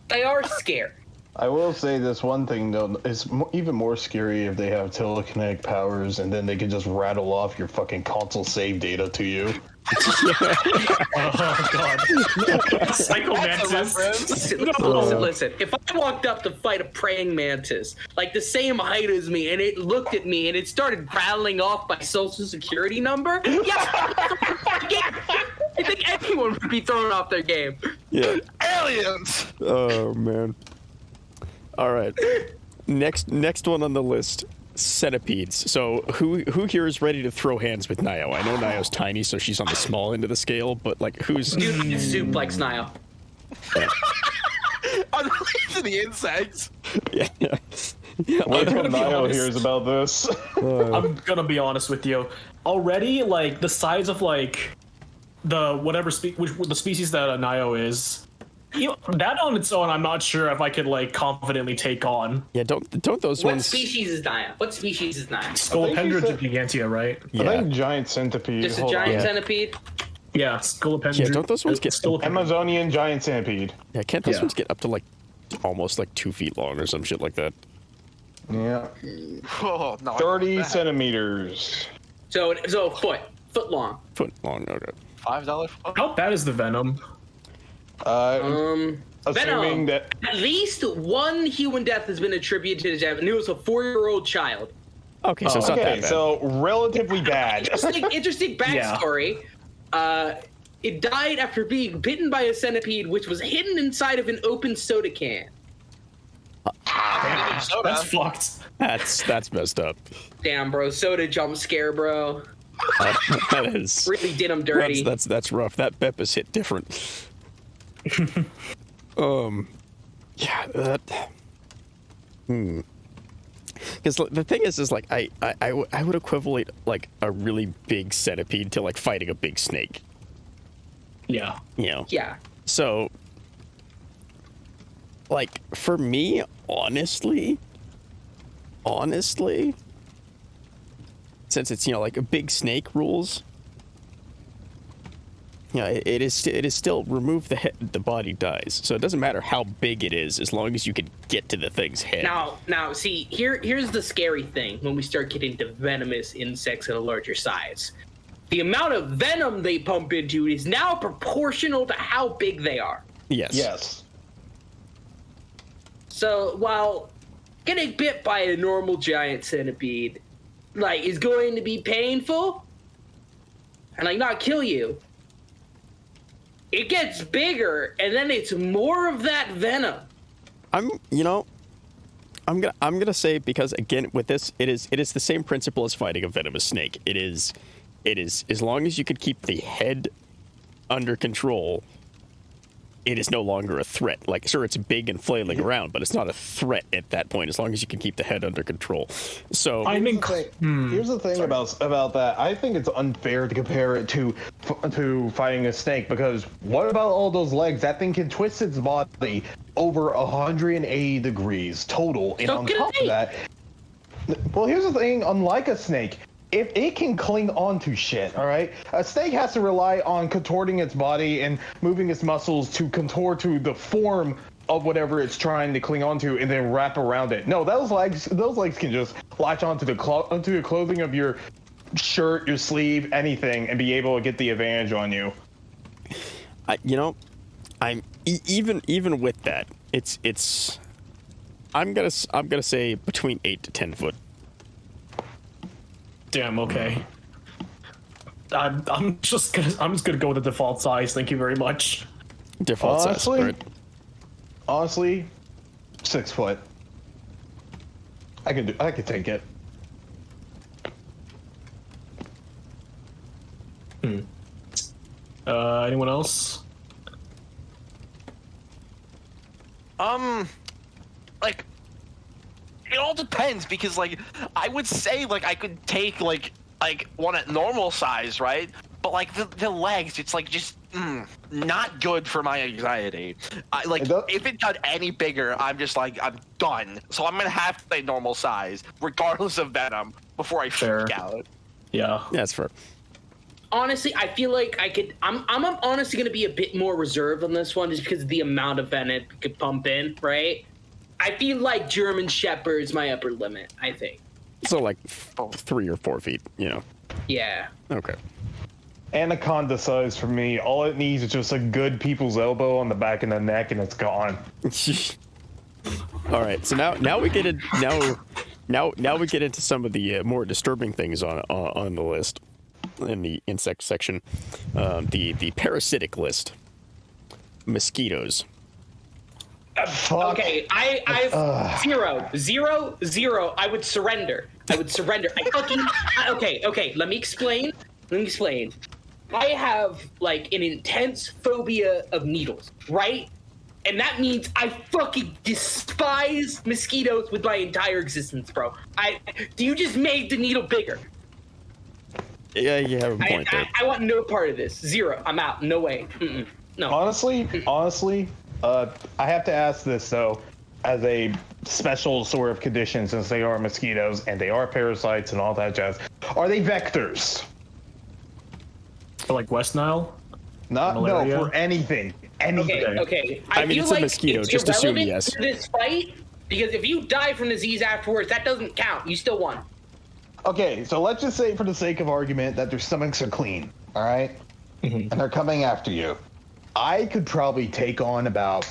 They are scary. I will say this one thing though: it's even more scary if they have telekinetic powers, and then they can just rattle off your fucking console save data to you. Oh god. Psycho mantis. Listen. If I walked up to fight a praying mantis, like the same height as me, and it looked at me and it started rattling off my social security number, I think anyone would be thrown off their game. Yeah. Aliens. Oh man. All right. Next one on the list. Centipedes. So who here is ready to throw hands with Nio? I know Nio's tiny, so she's on the small end of the scale, but like who's Dude, it's suplex Nile. Unrelated to the insects. Yeah. Wait till gonna be Nio honest. hears about this. I'm gonna be honest with you. Already, like the size of like the the species that a Nio is, that on its own, I'm not sure if I could like confidently take on. Yeah, don't those What ones. species is Nile? Scolopendra said- gigantea, right? I Yeah. think giant centipede. Just a Hold giant on. centipede? Yeah, Scolopendra. Yeah, don't those ones get- Amazonian giant centipede. Yeah, can't those Yeah. ones get up to like almost like 2 feet long or some shit like that? Yeah. Oh no. 30 centimeters. So a foot long. Foot long. Okay. $5. How bad is the venom? Assuming Venom. that At least one human death has been attributed to the and it was a 4-year-old child. Okay, so it's not that okay, bad. so relatively bad. Interesting backstory. It died after being bitten by a centipede, which was hidden inside of an open soda can. Soda. That's fucked. That's messed up. Damn, bro, soda jump scare, bro. That is Really did him dirty. that's rough. That Beppis hit different. Yeah, that. Because the thing is like I would equivalent like a really big centipede to like fighting a big snake. Yeah. You know. Yeah. So, like for me, honestly, since it's like a big snake rules. Yeah, it is still remove the head, the body dies. So it doesn't matter how big it is, as long as you can get to the thing's head. Now, see, here's the scary thing when we start getting to venomous insects at a larger size. The amount of venom they pump into is now proportional to how big they are. Yes. Yes. So while getting bit by a normal giant centipede, like, is going to be painful and like not kill you, it gets bigger, and then it's more of that venom. I'm gonna say, because again with this, it is the same principle as fighting a venomous snake. It is as long as you could keep the head under control, it is no longer a threat. Like, sure, it's big and flailing around, but it's not a threat at that point, as long as you can keep the head under control. So Here's the thing about that. I think it's unfair to compare it to fighting a snake, because what about all those legs? That thing can twist its body over 180 degrees total, and So on can top of that, well, here's the thing. Unlike a snake, if it can cling on to shit, all right? A snake has to rely on contorting its body and moving its muscles to contort to the form of whatever it's trying to cling onto, and then wrap around it. No, those legs can just latch onto the clothing of your shirt, your sleeve, anything, and be able to get the advantage on you. I'm even with that, it's I'm gonna say between 8 to 10 foot. Damn. Okay. I'm just gonna go with the default size. Thank you very much. Default size. Right? Honestly, 6 foot. I could take it. Anyone else? Like, it all depends, because like I would say like I could take like one at normal size, right? But like the legs, it's like just not good for my anxiety. If it got any bigger, I'm just like, I'm done. So I'm gonna have to say normal size, regardless of venom, before I freak out. Yeah, that's fair. Honestly, I feel like I'm honestly going to be a bit more reserved on this one, just because of the amount of venom it could pump in, right? I feel like German Shepherd's my upper limit, I think. So like 3 or 4 feet, Yeah. Okay. Anaconda size for me. All it needs is just a good people's elbow on the back of the neck, and it's gone. All right. So now we get now we get into some of the more disturbing things on the list. In the insect section, the parasitic list. Mosquitoes. Okay, I've 0. I would surrender. Okay. Let me explain. I have like an intense phobia of needles, right? And that means I fucking despise mosquitoes with my entire existence, bro. You just made the needle bigger. Yeah, you have a point there. I want no part of this. 0. I'm out. No way. No. Honestly, I have to ask this though, as a special sort of condition, since they are mosquitoes and they are parasites and all that jazz. Are they vectors? For like West Nile? No, for anything. Okay. I mean, feel it's like a mosquito. It's Just assume irrelevant yes. to this fight, because if you die from disease afterwards, that doesn't count. You still won. Okay, so let's just say, for the sake of argument, that their stomachs are clean. All right, and they're coming after you. I could probably take on about,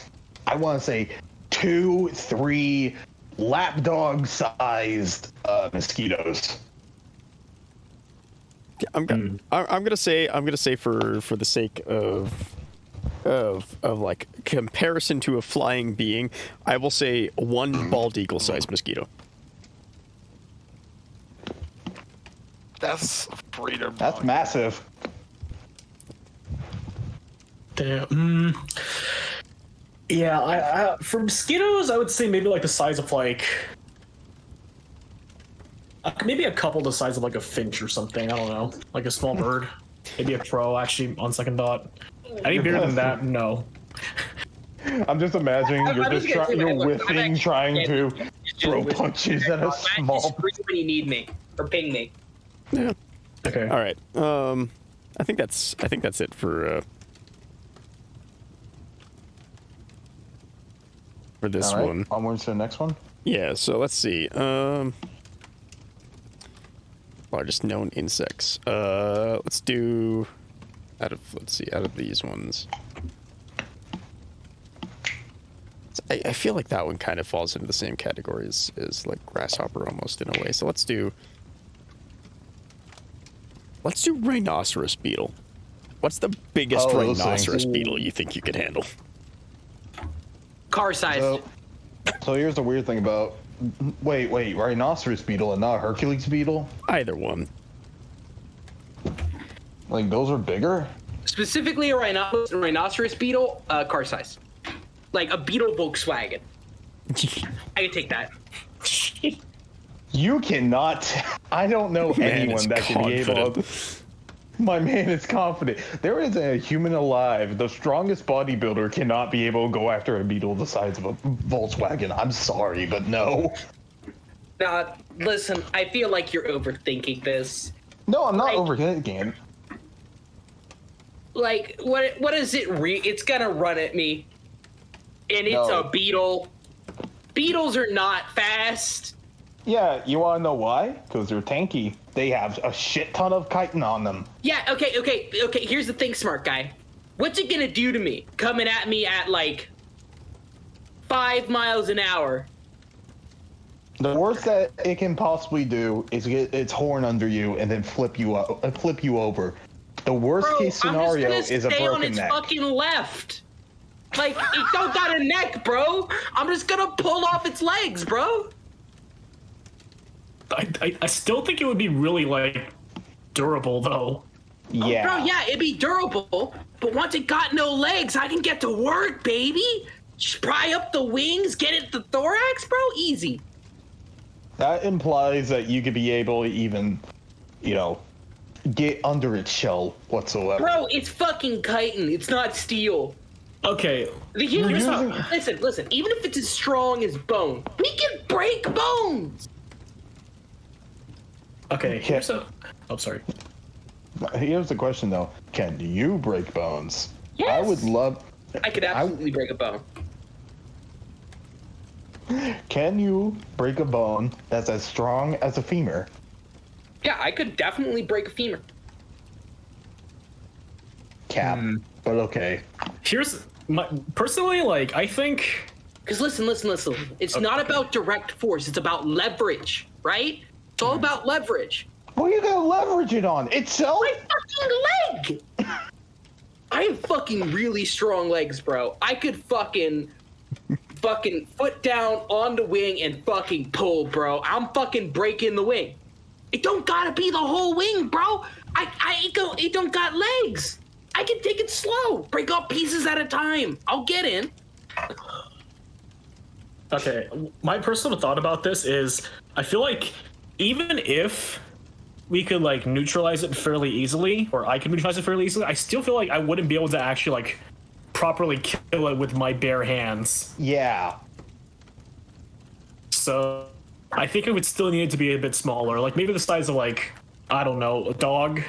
I want to say, 2-3 lapdog-sized mosquitoes. I'm gonna say for the sake of like comparison to a flying being, I will say 1 bald eagle sized mosquito. That's breeder. That's massive. Damn. Yeah, I for mosquitoes, I would say maybe like the size of like maybe a couple the size of like a finch or something. I don't know, like a small bird, maybe a crow. Actually, on second thought, any bigger than that, no. I'm just imagining you're whiffing, trying to throw punches at a small. When you need me or ping me. Yeah. Okay. All right. I think that's it for this All right, one. onwards to the next one. Yeah. So let's see. Largest known insects. Let's do out of these ones. I feel like that one kind of falls into the same category as like grasshopper almost in a way. So let's do rhinoceros beetle. What's the biggest rhinoceros beetle you think you could handle? Car size. So here's the weird thing about wait, rhinoceros beetle and not Hercules beetle? Either one. Like those are bigger? Specifically a rhinoceros beetle, car size. Like a beetle Volkswagen. I can take that. You cannot. I don't know anyone that can be able to. My man is confident. There is a human alive. The strongest bodybuilder cannot be able to go after a beetle the size of a Volkswagen. I'm sorry, but no. Listen, I feel like you're overthinking this. No, I'm not overthinking it. Like, what is it? It's gonna run at me. And it's a beetle. Beetles are not fast. Yeah, you want to know why? Because they're tanky. They have a shit ton of chitin on them. Yeah, okay. Here's the thing, smart guy. What's it gonna do to me? Coming at me at like 5 miles an hour. The worst that it can possibly do is get its horn under you and then flip you over. The worst case scenario is a broken neck. I'm just gonna stay on its fucking left. Like, it don't got a neck, bro. I'm just gonna pull off its legs, bro. I still think it would be really, like, durable, though. Yeah. Oh, bro, yeah, it'd be durable, but once it got no legs, I can get to work, baby. Pry up the wings, get it the thorax, bro, easy. That implies that you could be able to even, get under its shell whatsoever. Bro, it's fucking chitin. It's not steel. Okay. Listen. Even if it's as strong as bone, we can break bones. Okay, here's Oh, sorry. Here's the question, though. Can you break bones? Yes. I would love... I could absolutely break a bone. Can you break a bone that's as strong as a femur? Yeah, I could definitely break a femur. Cap. But okay. Here's personally, like, I think... Because listen. It's not about direct force. It's about leverage, right? It's all about leverage. What are you gonna leverage it on? Itself? My fucking leg! I have fucking really strong legs, bro. I could fucking foot down on the wing and fucking pull, bro. I'm fucking breaking the wing. It don't gotta be the whole wing, bro. It don't got legs. I can take it slow. Break up pieces at a time. I'll get in. Okay, my personal thought about this is, I feel like even if we could, like, neutralize it fairly easily, or I could neutralize it fairly easily, I still feel like I wouldn't be able to actually, like, properly kill it with my bare hands. Yeah. So I think it would still need to be a bit smaller, like maybe the size of, like, I don't know, a dog.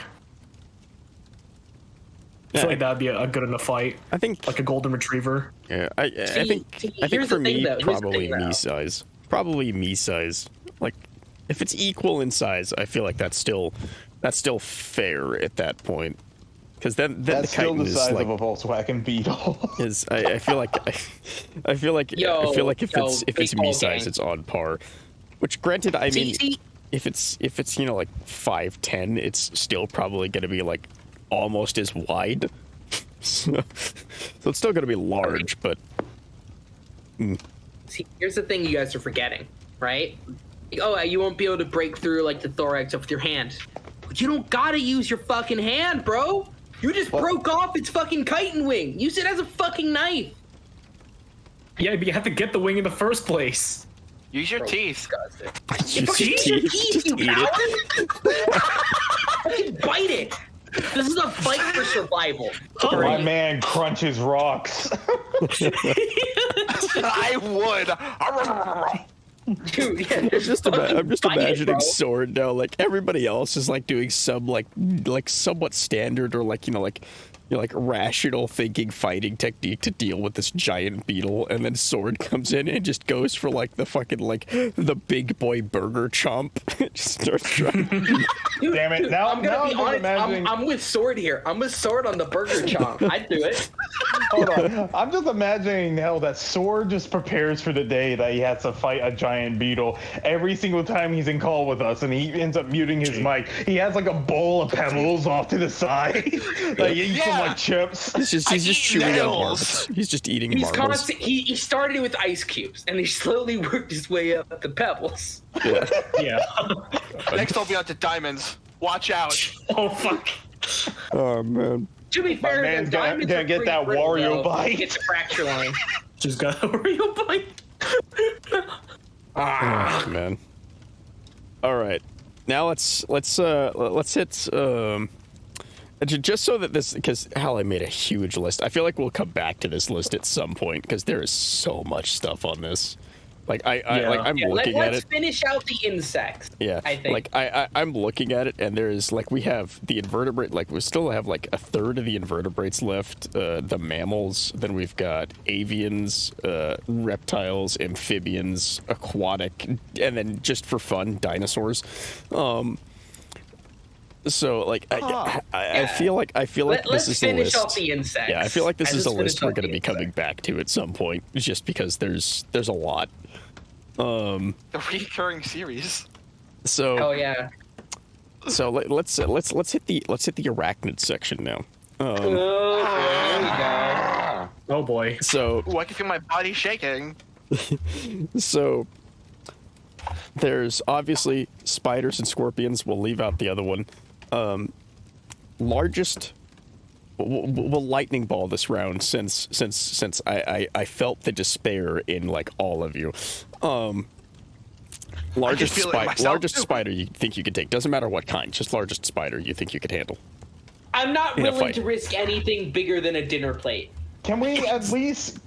I feel like that'd be a good enough fight. I think like a golden retriever. Yeah, I think for me, probably me size. Probably me size. Like, If it's equal in size, I feel like that's still fair at that point. Because then That's the still chitin the is size like of a Volkswagen Beetle. I feel like if it's baseball me size, gang. it's on par. Which, granted, I mean, See, if it's like 5'10", it's still probably going to be like almost as wide. So it's still going to be large, but see, here's the thing you guys are forgetting, right? Oh, you won't be able to break through like the thorax with your hand. But you don't gotta use your fucking hand, bro. You just broke off its fucking chitin wing. Use it as a fucking knife. Yeah, but you have to get the wing in the first place. Use your teeth. use your Use your teeth, teeth, just you eat it. coward. Fucking bite it. This is a fight for survival. My man crunches rocks. I would. Dude, yeah, I'm just bite it, imagining bro. Sword now. Like everybody else is like doing some like somewhat standard or like rational thinking fighting technique to deal with this giant beetle, and then Sword comes in and just goes for like the fucking like the big boy burger chomp. Just starts trying. Damn it! Now I'm gonna be just honest. imagining. I'm with Sword here. I'm with Sword on the burger chomp. I'd do it. Hold on. I'm just imagining how that Sword just prepares for the day that he has to fight a giant beetle every single time he's in call with us, and he ends up muting his mic. He has like a bowl of pebbles off to the side, like he eats some like chips. He's just chewing on nails. marbles. He's just eating He's marbles. constant. He started with ice cubes, and he slowly worked his way up to pebbles. Yeah. Yeah. Next, I'll be on to diamonds. Watch out. Oh fuck. Oh man. To be fair, man's the gonna diamonds get are pretty that brittle, Wario though. bite. It's a fracture line. Just got a Oreo bite. Oh, man. All right. Now let's hit just so that this, because Hal, I made a huge list. I feel like we'll come back to this list at some point because there is so much stuff on this. Like I'm looking at Let's it. finish out the insects. Yeah, I think. like I'm looking at it, and there's like we have the invertebrate, like we still have like a third of the invertebrates left. The mammals, then we've got avians, reptiles, amphibians, aquatic, and then just for fun, dinosaurs. So like I feel like Let's this is the finish list. off the insects. Yeah, I feel like this is a Let's list finish we're off going to the be coming insects. back to at some point, just because there's a lot. The recurring series. So Oh yeah. so let's hit the arachnid section now. Oh, there we go. Oh boy. So Ooh, I can feel my body shaking. so there's obviously spiders and scorpions. We'll leave out the other one. Largest. We'll lightning ball this round since I felt the despair in like all of you. Largest feel it myself, largest too. spider you think you could take. Doesn't matter what kind, just largest spider you think you could handle. I'm not In a willing fight. to risk anything bigger than a dinner plate. Can we at least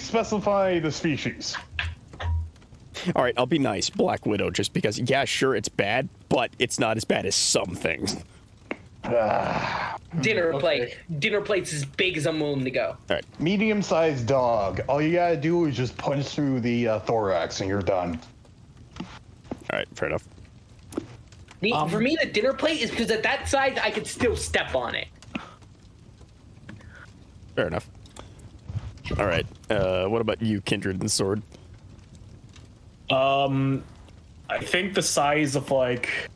specify the species? All right, I'll be nice. Black Widow, just because, yeah, sure, it's bad, but it's not as bad as some things. Dinner plate. Dinner plate's as big as I'm willing to go. All right, Medium-sized dog. All you gotta do is just punch through the thorax, and you're done. all right, fair enough. For me, the dinner plate is because at that size, I could still step on it. Fair enough. All right, what about you, Kindred and Sword? I think the size of like,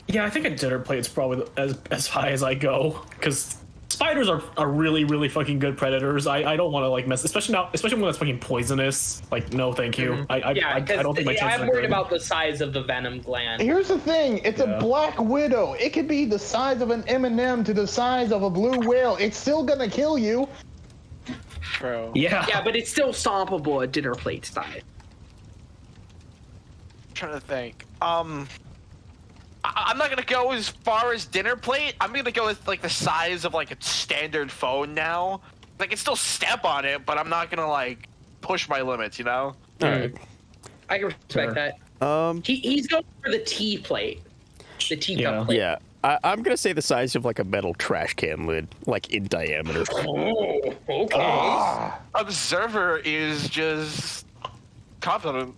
yeah, I think a dinner plate's probably as high as I go, because spiders are really really fucking good predators. I don't want to like mess, especially when it's fucking poisonous. Like, no, thank you. I don't think my chances I'm are worried good. about the size of the venom gland. Here's the thing: it's a black widow. It could be the size of an M&M to the size of a blue whale. It's still gonna kill you. Bro. Yeah. Yeah, but it's still stompable at dinner plate size. Trying to think. I'm not gonna go as far as dinner plate. I'm gonna go with like the size of like a standard phone now. Like, I can still step on it, but I'm not gonna like push my limits, you know? All right. I can respect that. He's going for the tea plate. The teacup plate. Yeah, I'm gonna say the size of like a metal trash can lid, like in diameter. Oh, okay. Observer is just confident.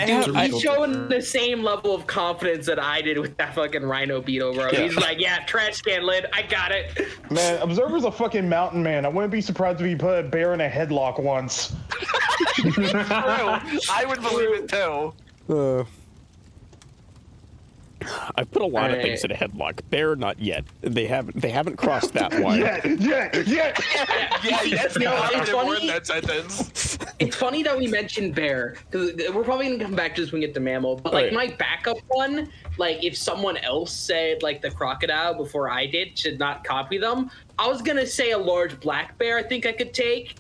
Dude, he's showing the same level of confidence that I did with that fucking rhino beetle, bro. Yeah. He's like, yeah, trash can lid, I got it. Man, Observer's a fucking mountain man. I wouldn't be surprised if he put a bear in a headlock once. True. I would believe it too. I put a lot of things in a headlock. Bear, not yet. They haven't crossed that line. Yeah, yes, No, no, it's more funny. in that sentence. It's funny that we mentioned bear, because we're probably gonna come back to this when we get to mammal, but like Right. my backup one, like if someone else said like the crocodile before I did, should not copy them. I was gonna say a large black bear I think I could take.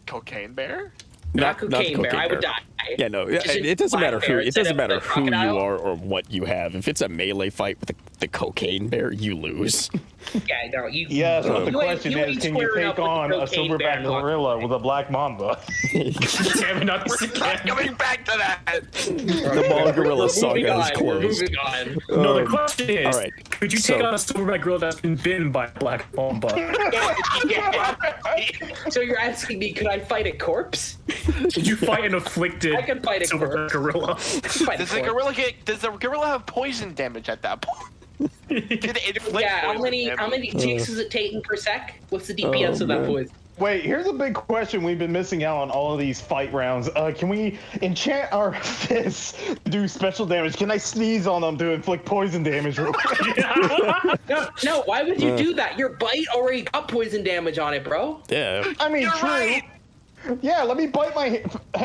Cocaine bear? Not cocaine bear, I would die. Yeah, no, Just a it doesn't black matter bear who. It instead doesn't of matter the who you crocodile. are or what you have. If it's a melee fight with the cocaine bear, you lose. Yeah, no, you. Yeah, so the you ain't- question you is, ain't can you squaring take up with the on a cocaine bear silverback and walk gorilla away. with a black mamba? Damn it, not this We're not again. coming back to that. The ball gorilla We're saga moving is on, we're closed. moving on. No, the question is, all right, could you take so- on a silverback gorilla that's been bitten by a black mamba? Yeah. So you're asking me, could I fight a corpse? Could you fight an afflicted I could fight a silverback corpse. gorilla? Fight a corpse. Does the gorilla have poison damage at that point? Did it inflict Yeah, how poison many damage? ticks is it taking per sec? What's the DPS of that man. poison? Wait, here's a big question we've been missing out on all of these fight rounds. Can we enchant our fists to do special damage? Can I sneeze on them to inflict poison damage real quick? No, why would you do that? Your bite already got poison damage on it, bro. Yeah. I mean, You're true. right. Yeah, let me bite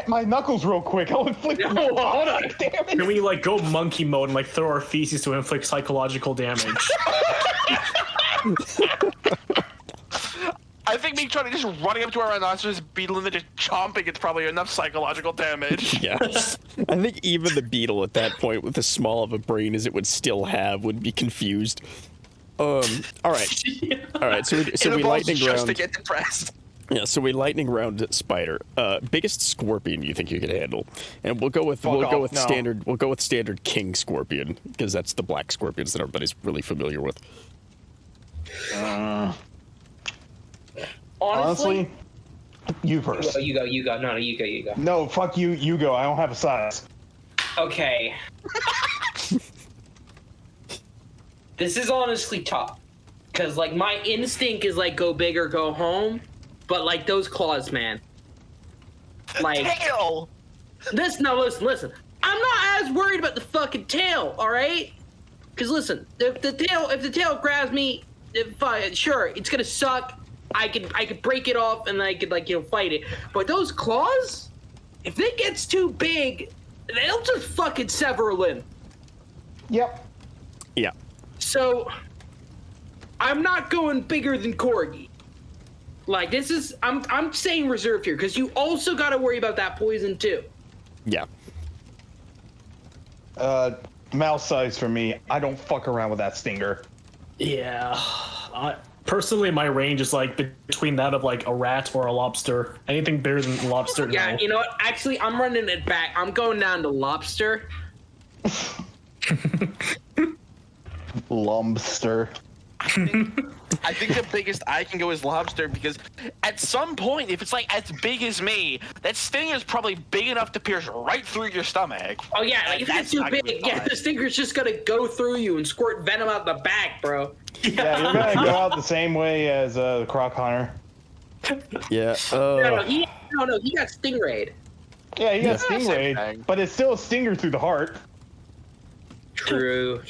my knuckles real quick. I'll inflict No, hold on. damage. Can we like go monkey mode and like throw our feces to inflict psychological damage? I think me trying to just running up to a rhinoceros beetle and then just chomping it's probably enough psychological damage. Yeah. I think even the beetle at that point, with as small of a brain as it would still have, would be confused. All right. All right. So It we evolves lightning just round. to get depressed. Yeah. So we lightning round spider. Biggest scorpion you think you could handle, and we'll go with no. standard. We'll go with standard king scorpion because that's the black scorpions that everybody's really familiar with. Honestly, you first. You go. No, you go. No, fuck you. You go. I don't have a size. Okay. This is honestly tough. Because, like, my instinct is, like, go big or go home. But, like, those claws, man. Like, Tail! listen. I'm not as worried about the fucking tail, alright? Because, listen, if the tail grabs me, sure, it's gonna suck. I could break it off and I could, like, fight it. But those claws, if it gets too big, they'll just fucking sever a limb. Yep. Yeah. So, I'm not going bigger than Corgi. Like, this is, I'm saying reserve here, because you also got to worry about that poison, too. Yeah. Mouse size for me. I don't fuck around with that stinger. Yeah. Personally, my range is like between that of like a rat or a lobster. Anything bigger than lobster. Yeah, no. you know what? Actually, I'm running it back. I'm going down to lobster. Lumbster. I think the biggest I can go is lobster because at some point, if it's like as big as me, that sting is probably big enough to pierce right through your stomach. Oh, yeah, like, if it's That's too not gonna big, be yeah, fun. the stinger's just going to go through you and squirt venom out the back, bro. Yeah, you're gonna go out the same way as the croc hunter. Yeah. No, he got stingrayed. Yeah, he got same stingray, thing. but it's still a stinger through the heart. True.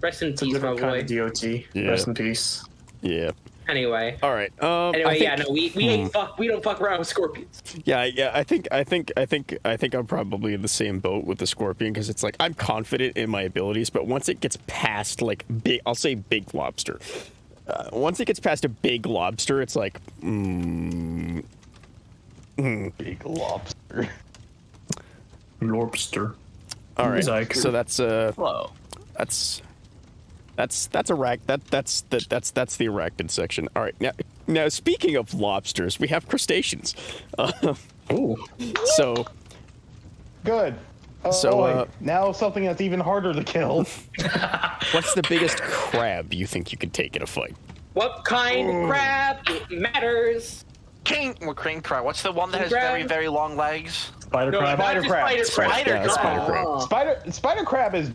Rest in peace, my Different boy. kind of DOT. Yeah. Rest in peace. Yeah. Anyway. All right. Anyway, I think, we don't fuck around with scorpions. Yeah. I think I'm probably in the same boat with the scorpion because it's like I'm confident in my abilities, but once it gets past like big, I'll say big lobster. Once it gets past a big lobster, it's like, Big lobster. Lobster. all right. Like- So that's Whoa. that's the arachnid section. All right. Now speaking of lobsters, we have crustaceans. Ooh. So Good. So, now something that's even harder to kill. what's the biggest crab you think you could take in a fight? What kind of crab? It matters. Crane crab. What's the one that has Crab. very, very long legs? Spider crab. Spider crab. Spider crab is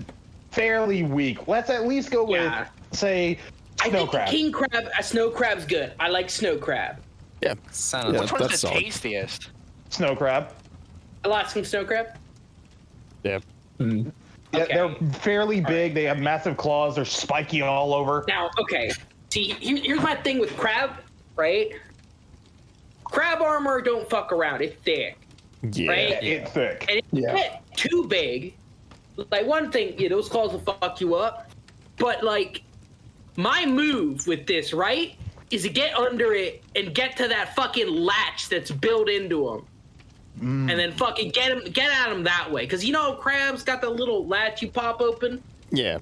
fairly weak. Let's at least go with say I snow think crab. king crab, a snow crab's good. I like snow crab. Yeah. Sounds Which one's that's the solid. tastiest? Snow crab. Alaskan snow crab. Yeah. Yeah, Okay. they're fairly big. They have massive claws. They're spiky all over. Now, okay. See, here's my thing with crab, right? Crab armor don't fuck around. It's thick, Yeah. right? It's thick. And if you get too big, like one thing, those claws will fuck you up. But like, my move with this, right, is to get under it and get to that fucking latch that's built into them. And then fucking get at him that way. Because crabs got the little latch you pop open. Yeah.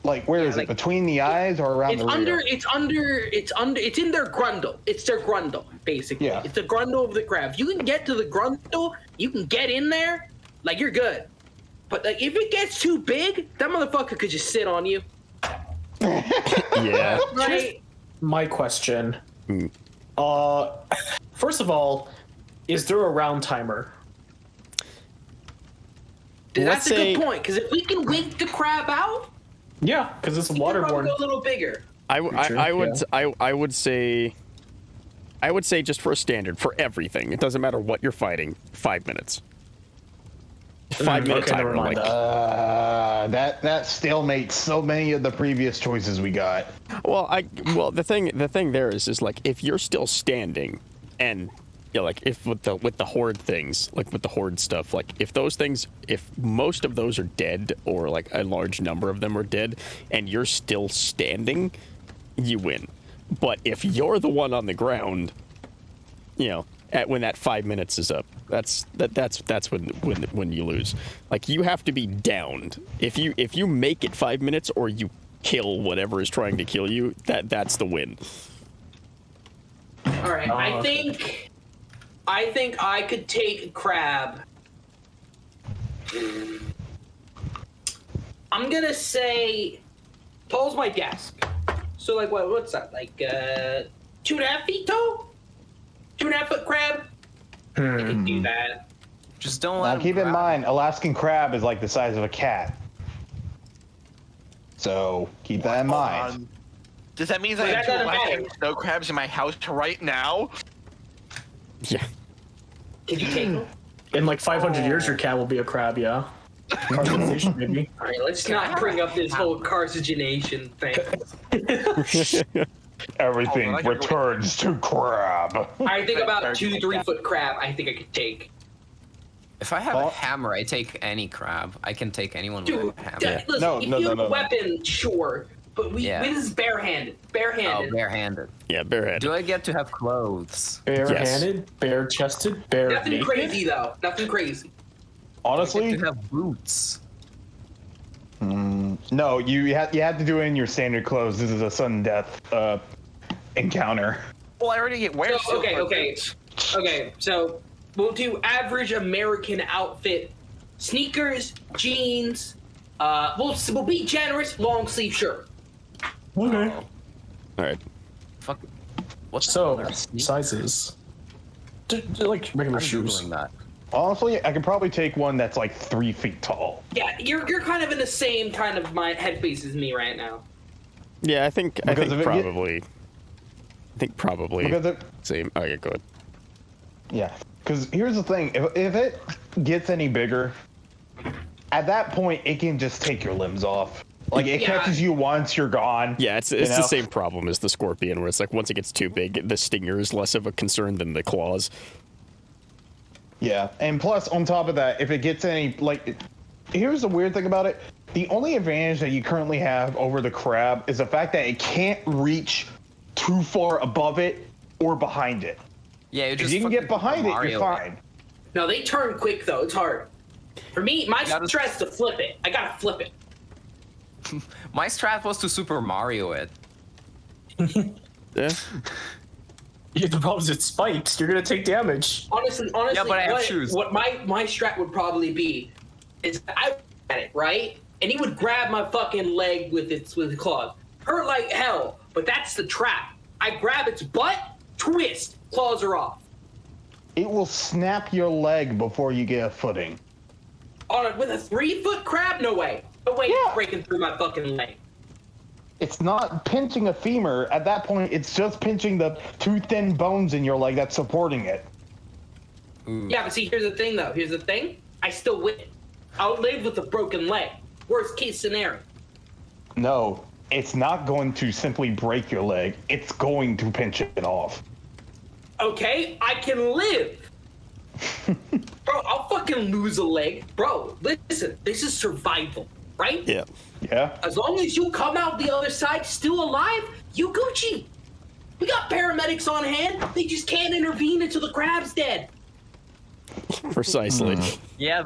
Like, where is like- it? Between the eyes or around the rear? It's in their grundle. It's their grundle, basically. Yeah. It's the grundle of the crab. If you can get to the grundle, you can get in there, like, you're good. But like, if it gets too big, that motherfucker could just sit on you. Yeah. Right? My question. First of all, is there a round timer? That's a good point, because if we can wink the crab out, Yeah, because it's we can probably waterborne. go a little bigger. I would yeah. I would say just for a standard for everything. It doesn't matter what you're fighting. 5 minutes. 5 minute okay, never timer. mind. Like, That stalemates so many of the previous choices we got. well, the thing there is like if you're still standing, and like if with the horde things, like with the horde stuff, like if most of those are dead or like a large number of them are dead, and you're still standing, you win. But if you're the one on the ground, when that 5 minutes is up, that's when you lose. Like you have to be downed. If you make it 5 minutes or you kill whatever is trying to kill you, that's the win. All right, I think I could take crab. I'm gonna say, tall's my desk. So like, what's that? Like 2.5 feet tall? 2.5 foot crab? I can do that. Just don't let Now him keep in grab mind, Alaskan crab is like the size of a cat. So keep that in mind. Does that mean that Well, I have that two doesn't Alaskan matter. snow crabs in my house right now? Yeah. Can you take them? In like 500 years, your cat will be a crab, yeah. Carcinization, maybe. All right, let's not bring up this whole carcination thing. Everything Oh, I can returns to crab. I think about 2-3 foot crab. I think I could take. If I have a hammer, I take any crab. I can take anyone Dude, with a hammer. listen, No, if no, you no, have no. a weapon, sure. But this is barehanded. Oh, Barehanded. barehanded. Yeah, barehanded. Do I get to have clothes? Bare-handed, bare-chested, bare Nothing naked. crazy though. Nothing crazy. I Honestly, get to have boots. no. You have to do it in your standard clothes. This is a sudden death encounter. Well, I already get wear So, okay. So we'll do average American outfit: sneakers, jeans. We'll be generous. Long sleeve shirt. Okay. All right. Fuck. What's So, the color? sizes. Like regular I'm shoes. Googling that. Honestly, I could probably take one that's like 3 feet tall. Yeah, you're kind of in the same kind of mind headspace as me right now. Yeah, I think Because if it probably Because it, same. Oh yeah, go ahead. yeah. Because here's the thing: if it gets any bigger, at that point it can just take your limbs off. Like it Yeah. catches you once, you're gone. Yeah, it's you the know? same problem as the scorpion, where it's like once it gets too big, the stinger is less of a concern than the claws. Yeah, and plus on top of that, if it gets any here's the weird thing about it: the only advantage that you currently have over the crab is the fact that it can't reach too far above it or behind it. Yeah, you If just you can get fucking behind it, Mario you're fine. No, they turn quick though. It's hard. For me, my stress to flip it. I gotta flip it. My strat was to Super Mario it. Yeah. Yeah, the problem is it spikes. You're gonna take damage. Honestly, Yeah, but I have shoes. what my strat would probably be is I would at it, right? And he would grab my fucking leg with his claws. Hurt like hell, but that's the trap. I grab its butt, twist, claws are off. it will snap your leg before you get a footing. With a 3-foot crab? No way. No way it's breaking through my fucking leg. It's not pinching a femur. At that point, it's just pinching the two thin bones in your leg that's supporting it. Ooh. Yeah, but see, here's the thing, though. Here's the thing. I still win. I'll live with a broken leg. Worst case scenario. No, it's not going to simply break your leg. It's going to pinch it off. Okay, I can live. Bro, I'll fucking lose a leg. Bro, listen, this is survival, right? Yeah. Yeah? As long as you come out the other side still alive, you Gucci. We got paramedics on hand. They just can't intervene until the crab's dead. Precisely. Yeah,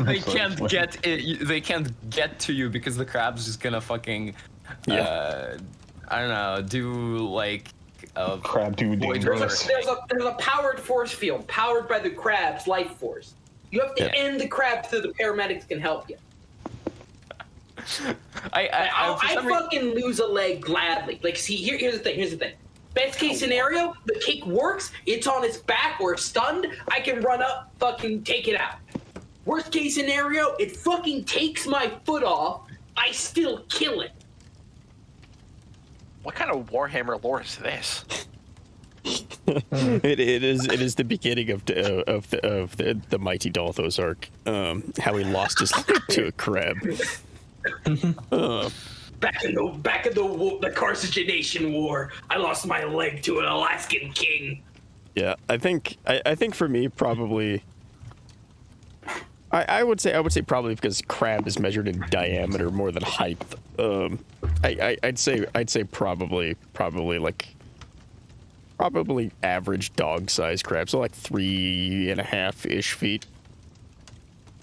they can't get it, they can't get to you because the crab's just gonna fucking I don't know, do like a Crab too dangerous. There's a powered force field powered by the crab's life force. You have to end the crab so the paramedics can help you. I fucking lose a leg gladly. Like, see, here's the thing. Best case scenario, the kick works, it's on its back or stunned, I can run up, fucking take it out. Worst case scenario, it fucking takes my foot off, I still kill it. What kind of Warhammer lore is this? It is the beginning of the mighty Dalthos arc. How he lost his leg to a crab. Back in the Carthaginian War, I lost my leg to an Alaskan king. Yeah, I think for me probably. I would say probably because crab is measured in diameter more than height. I'd say probably average dog size crab, so like 3.5-ish feet.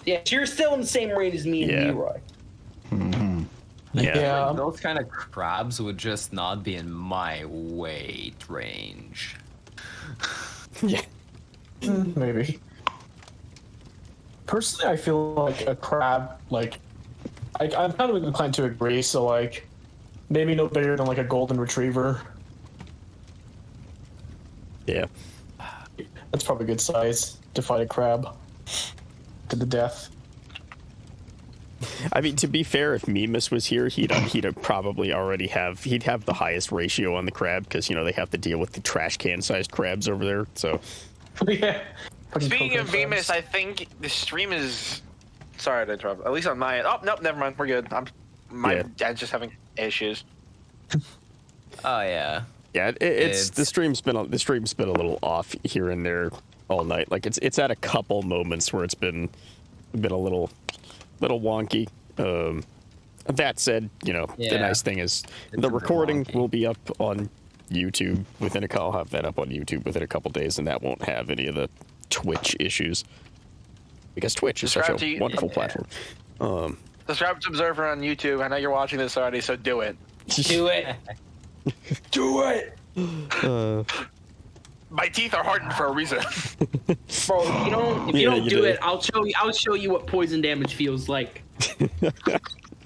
Yeah, so you're still in the same range as me and Leroy. Mm-hmm. Yeah. Like, those kind of crabs would just not be in my weight range. Yeah. Maybe. Personally, I feel like a crab, like, I'm kind of inclined to agree, so, like, maybe no bigger than, like, a golden retriever. Yeah. That's probably a good size to fight a crab to the death. I mean, to be fair, if Mimas was here, he'd probably already have the highest ratio on the crab because they have to deal with the trash can sized crabs over there. So Yeah. Speaking of Mimas, I think the stream is. Sorry to interrupt. At least on my end. Oh nope, never mind. We're good. My dad's just having issues. Oh yeah. Yeah, it's the stream's been a little off here and there all night. Like it's at a couple moments where it's been a little wonky. That said, the nice thing is the recording will be up on YouTube I'll have that up on YouTube within a couple days, and that won't have any of the Twitch issues because Twitch is such a wonderful platform. Subscribe to Observer on YouTube. I know you're watching this already, so do it. Do it. Do it. My teeth are hardened for a reason. Bro, if you don't do it, I'll show you what poison damage feels like.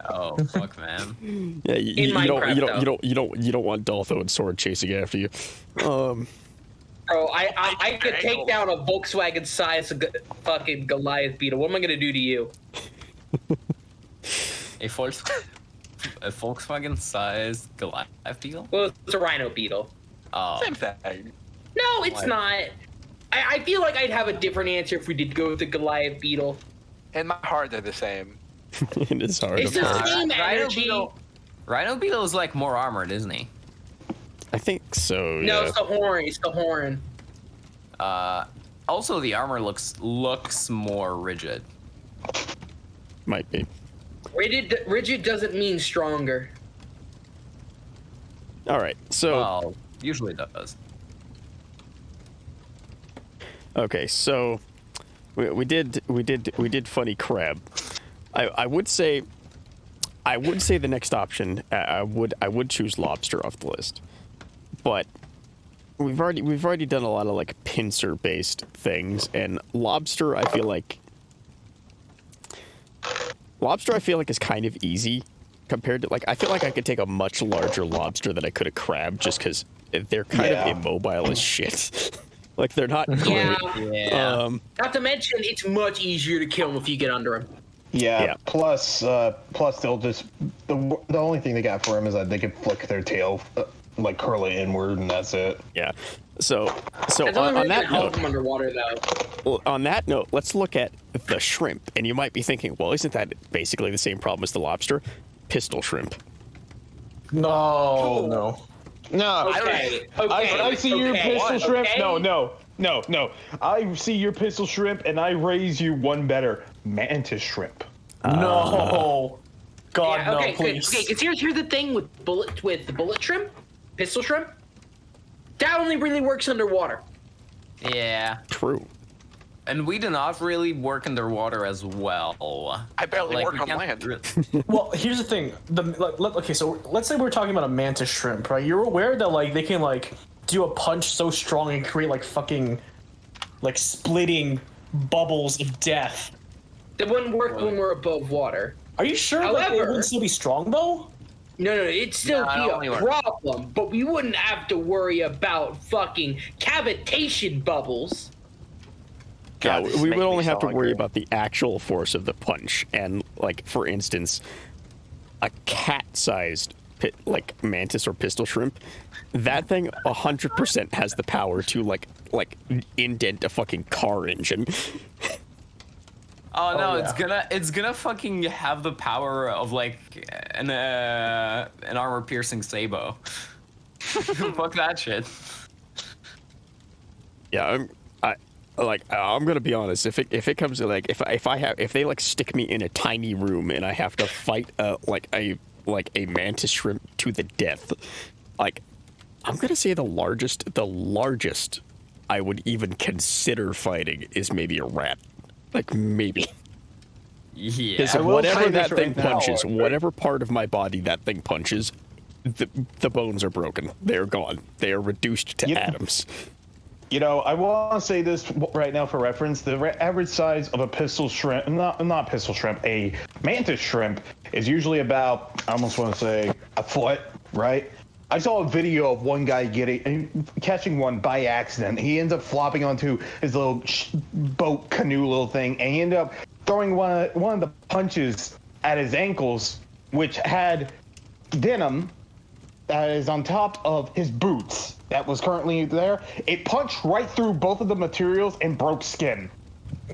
Oh fuck, man. Yeah, you don't want Daltho and Sword chasing after you. Bro, I could take down a Volkswagen size fucking Goliath beetle. What am I gonna do to you? A Volkswagen sized Goliath beetle? Well, it's a Rhino beetle. Oh. Same thing. No, it's not. I feel like I'd have a different answer if we did go with the Goliath beetle. In my heart, they're the same. It is hard. It's the same energy. Rhino beetle is like more armored, isn't he? I think so. No, yeah. it's the horn. It's the horn. Also, the armor looks more rigid. Might be. Rigid doesn't mean stronger. All right, so Well, usually it does. okay, so we did funny crab. I would say the next option. I would choose lobster off the list, but we've already done a lot of like pincer based things, and lobster I feel like is kind of easy compared to like I feel like I could take a much larger lobster than I could a crab just because they're kind of immobile as shit. Like they're not great. Yeah. Not to mention, it's much easier to kill them if you get under them. Yeah. Plus they'll just the only thing they got for him is that they can flick their tail, like curl it inward, and that's it. Yeah. So That's on only that help note, them underwater though. well, on that note, let's look at the shrimp. And you might be thinking, well, isn't that basically the same problem as the lobster? Pistol shrimp. No. No. Okay. I see your pistol shrimp. Okay. No. I see your pistol shrimp, and I raise you one better: mantis shrimp. No. God, Yeah, okay, no, please. Okay, because here's the thing with the bullet shrimp, pistol shrimp. That only really works underwater. Yeah. True. And we do not really work underwater as well. I barely Like, work we on can't land. Well, here's the thing. Okay, so let's say we're talking about a mantis shrimp, right? You're aware that like they can like do a punch so strong and create like fucking like splitting bubbles of death. That wouldn't work when we're above water. Are you sure that it However- wouldn't still be strong though? No, it'd still No, it be only a works. problem, but we wouldn't have to worry about fucking cavitation bubbles. Yeah, God, this is we would making me only have to so worry hungry. about the actual force of the punch. And like, for instance, a cat-sized mantis or pistol shrimp, that thing 100% has the power to like indent a fucking car engine. Oh no, yeah. it's gonna fucking have the power of like an armor piercing sabo. Fuck that shit. Yeah, I'm gonna be honest. If it comes to like if they like stick me in a tiny room and I have to fight a mantis shrimp to the death, like I'm gonna say the largest I would even consider fighting is maybe a rat. Like maybe. Yeah. Because I will whatever say that this thing right now, punches, right? whatever part of my body that thing punches, the bones are broken. They're gone. They are reduced to atoms. You know, I want to say this right now for reference. The average size of a pistol shrimp, not pistol shrimp, a mantis shrimp is usually about, I almost want to say, a foot, right? I saw a video of one guy catching one by accident. He ends up flopping onto his little boat canoe little thing, and he ended up throwing one of the punches at his ankles, which had denim that is on top of his boots that was currently there. It punched right through both of the materials and broke skin.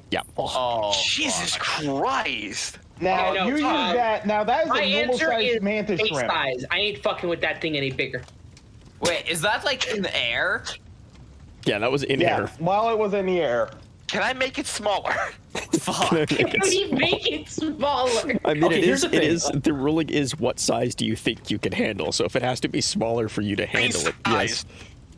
Yeah. Oh, Jesus fuck. Christ. Now, no, you use that. Now, that is My a normal answer is sized mantis face shrimp. size. I ain't fucking with that thing any bigger. Wait, is that like in the air? Yeah, that was in Yeah, air. while it was in the air. Can I make it smaller? Fuck. Can we make it smaller? I mean, Okay, here's the thing. the ruling is what size do you think you can handle? So if it has to be smaller for you to handle it, yes.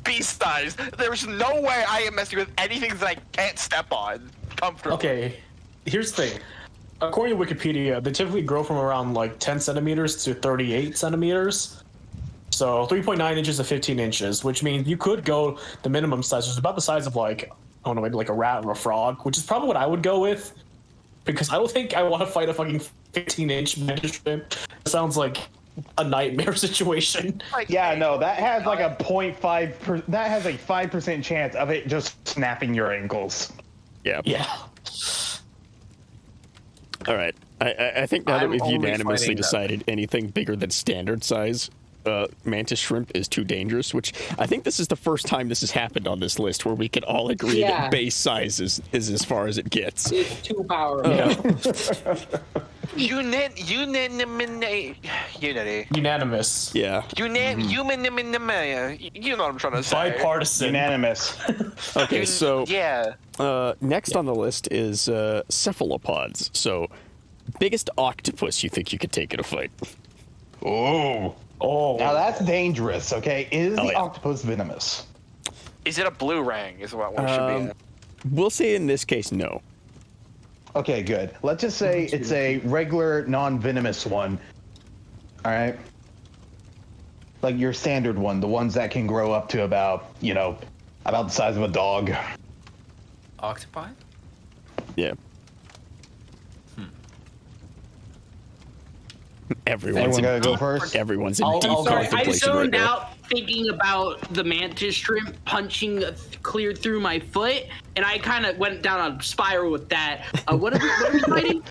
Beast size. There's no way I am messing with anything that I can't step on comfortably. Okay, here's the thing. According to Wikipedia, they typically grow from around like 10 centimeters to 38 centimeters. So 3.9 inches to 15 inches, which means you could go the minimum size, which is about the size of like, I don't know, maybe like a rat or a frog, which is probably what I would go with. Because I don't think I want to fight a fucking 15-inch mantis shrimp. It sounds like a nightmare situation. Yeah, no, that has like a 0.5. That has a 5% chance of it just snapping your ankles. Yeah. Yeah. All right. I think now that I'm we've only unanimously fighting that. decided anything bigger than standard size mantis shrimp is too dangerous, which I think this is the first time this has happened on this list where we can all agree Yeah. that base size is as far as it gets. It's too powerful. Unity. Unanimous. Yeah. You know what I'm trying to say. Bipartisan. Unanimous. Okay, so Yeah. next on the list is cephalopods. So, biggest octopus you think you could take in a fight? Oh. Oh. Now that's dangerous, okay? Is Oh, the yeah. octopus venomous? Is it a blue ring? Is what one should be. We'll say in this case, no. Okay, good. Let's just say it's a regular non-venomous one. All right? Like your standard one, the ones that can grow up to about, about the size of a dog. Octopi? Yeah. Anyone Everyone's gotta go first? Everyone's in I'll deep go. Sorry, I contemplation right zoned now. out thinking about the mantis shrimp punching clear through my foot, and I kind of went down a spiral with that. What are we fighting?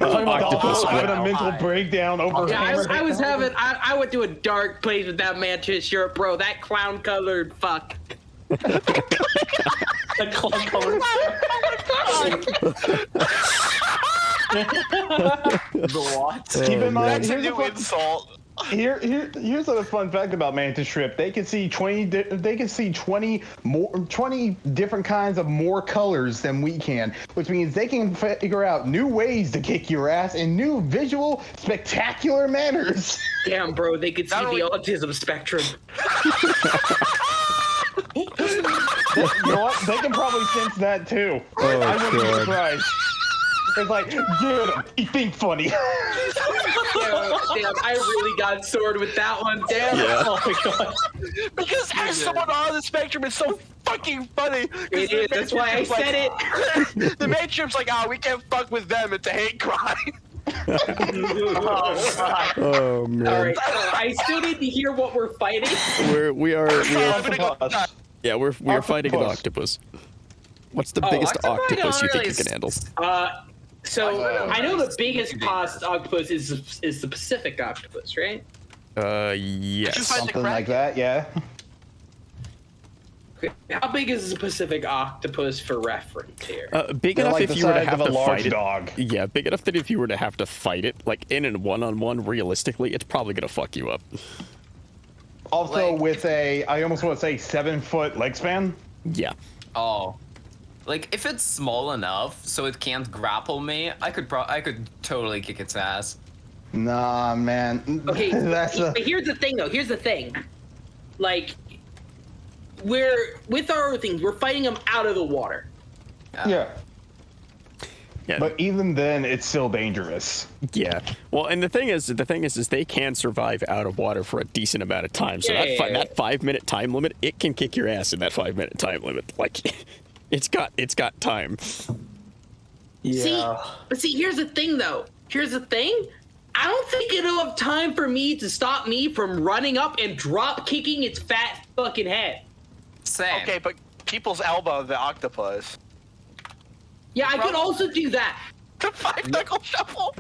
Octopus. Having a mental breakdown over Yeah, hammer. I went to a dark place with that mantis shrimp, bro. That clown-colored fuck. The clown color. The what? Keep in mind, That's a here's a new fun, insult. here's a fun fact about mantis shrimp. They can see 20 different kinds of more colors than we can, which means they can figure out new ways to kick your ass in new visual, spectacular manners. Damn, bro, they could see Not the only- autism spectrum. You know what? They can probably sense that too. Oh, I wouldn't be God. surprised. It's like, get him. He think funny. Damn, I really got sword with that one. Damn. Yeah. Oh my god. Because as someone on the spectrum, it's so fucking funny. It is. That's why I said it. it. The mainstream's like, we can't fuck with them. It's a hate crime. Oh man. All right. I still need to hear what we're fighting. We are Octopus. yeah, we're fighting an octopus. What's the Oh, biggest octopi octopus you don't think you really can handle? So I know the biggest cost octopus is the Pacific octopus, right? Yes. Just find the Something like that, yeah. How big is the Pacific octopus for reference here? Big They're enough like if the you were to size have of a to large fight it. dog. Yeah, big enough that if you were to have to fight it, like in a one-on-one, realistically, it's probably gonna fuck you up. Also, Like- with I almost want to say 7-foot leg span. Yeah. Oh. Like, if it's small enough so it can't grapple me, I could totally kick its ass. Nah, man. Okay, That's but here's the thing, though. Here's the thing. Like, with our things, we're fighting them out of the water. yeah. Yeah. But even then, it's still dangerous. Yeah. Well, and the thing is they can survive out of water for a decent amount of time. So Yeah. that 5-minute time limit, it can kick your ass in that 5-minute time limit. Like, it's got time. See, here's the thing, though. Here's the thing. I don't think it'll have time for me to stop me from running up and drop kicking its fat fucking head. Same. Okay, but people's elbow, the octopus. Yeah, I could also do that. The 5-knuckle shuffle.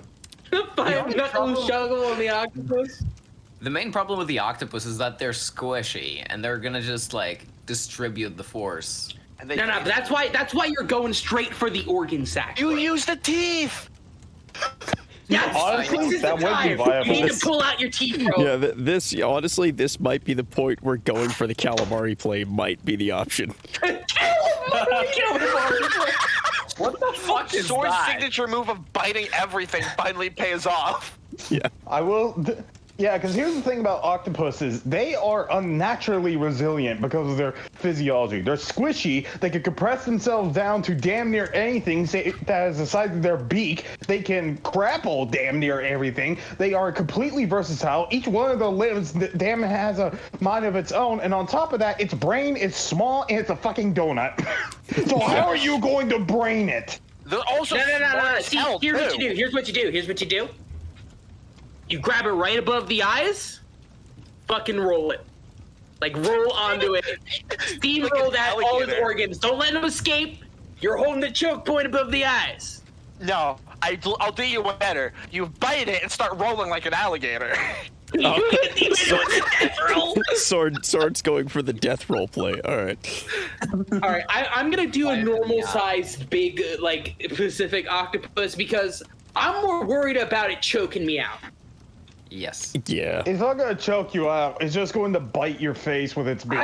Five knuckle problem- shuggle on the octopus. The main problem with the octopus is that they're squishy and they're gonna just like distribute the force. And they No, but that's why you're going straight for the organ sack. You use the teeth. Yes, Honestly, this is that the would be time. viable. You need to pull out your teeth, bro. Yeah, this honestly, this might be the point where going for the calamari play might be the option. What the fuck is Sword's that? signature move of biting everything finally pays off. Yeah. I will. Yeah, because here's the thing about octopuses. They are unnaturally resilient because of their physiology. They're squishy. They can compress themselves down to damn near anything that is the size of their beak. They can grapple damn near everything. They are completely versatile. Each one of the limbs damn has a mind of its own. And on top of that, its brain is small and it's a fucking donut. So how are you going to brain it? They're also No. smart as See, hell, here's what too. you do. Here's what you do. You grab it right above the eyes, fucking roll it. Like, roll onto it. Steamroll Like an that, all its alligator. organs. Don't let them escape. You're holding the choke point above the eyes. No, I'll do you one better. You bite it and start rolling like an alligator. Sword's going for the death roll play. All right. All right, I'm gonna do a Yeah. normal-sized, big, like, Pacific octopus because I'm more worried about it choking me out. Yes. Yeah. It's not going to choke you out. It's just going to bite your face with its beak.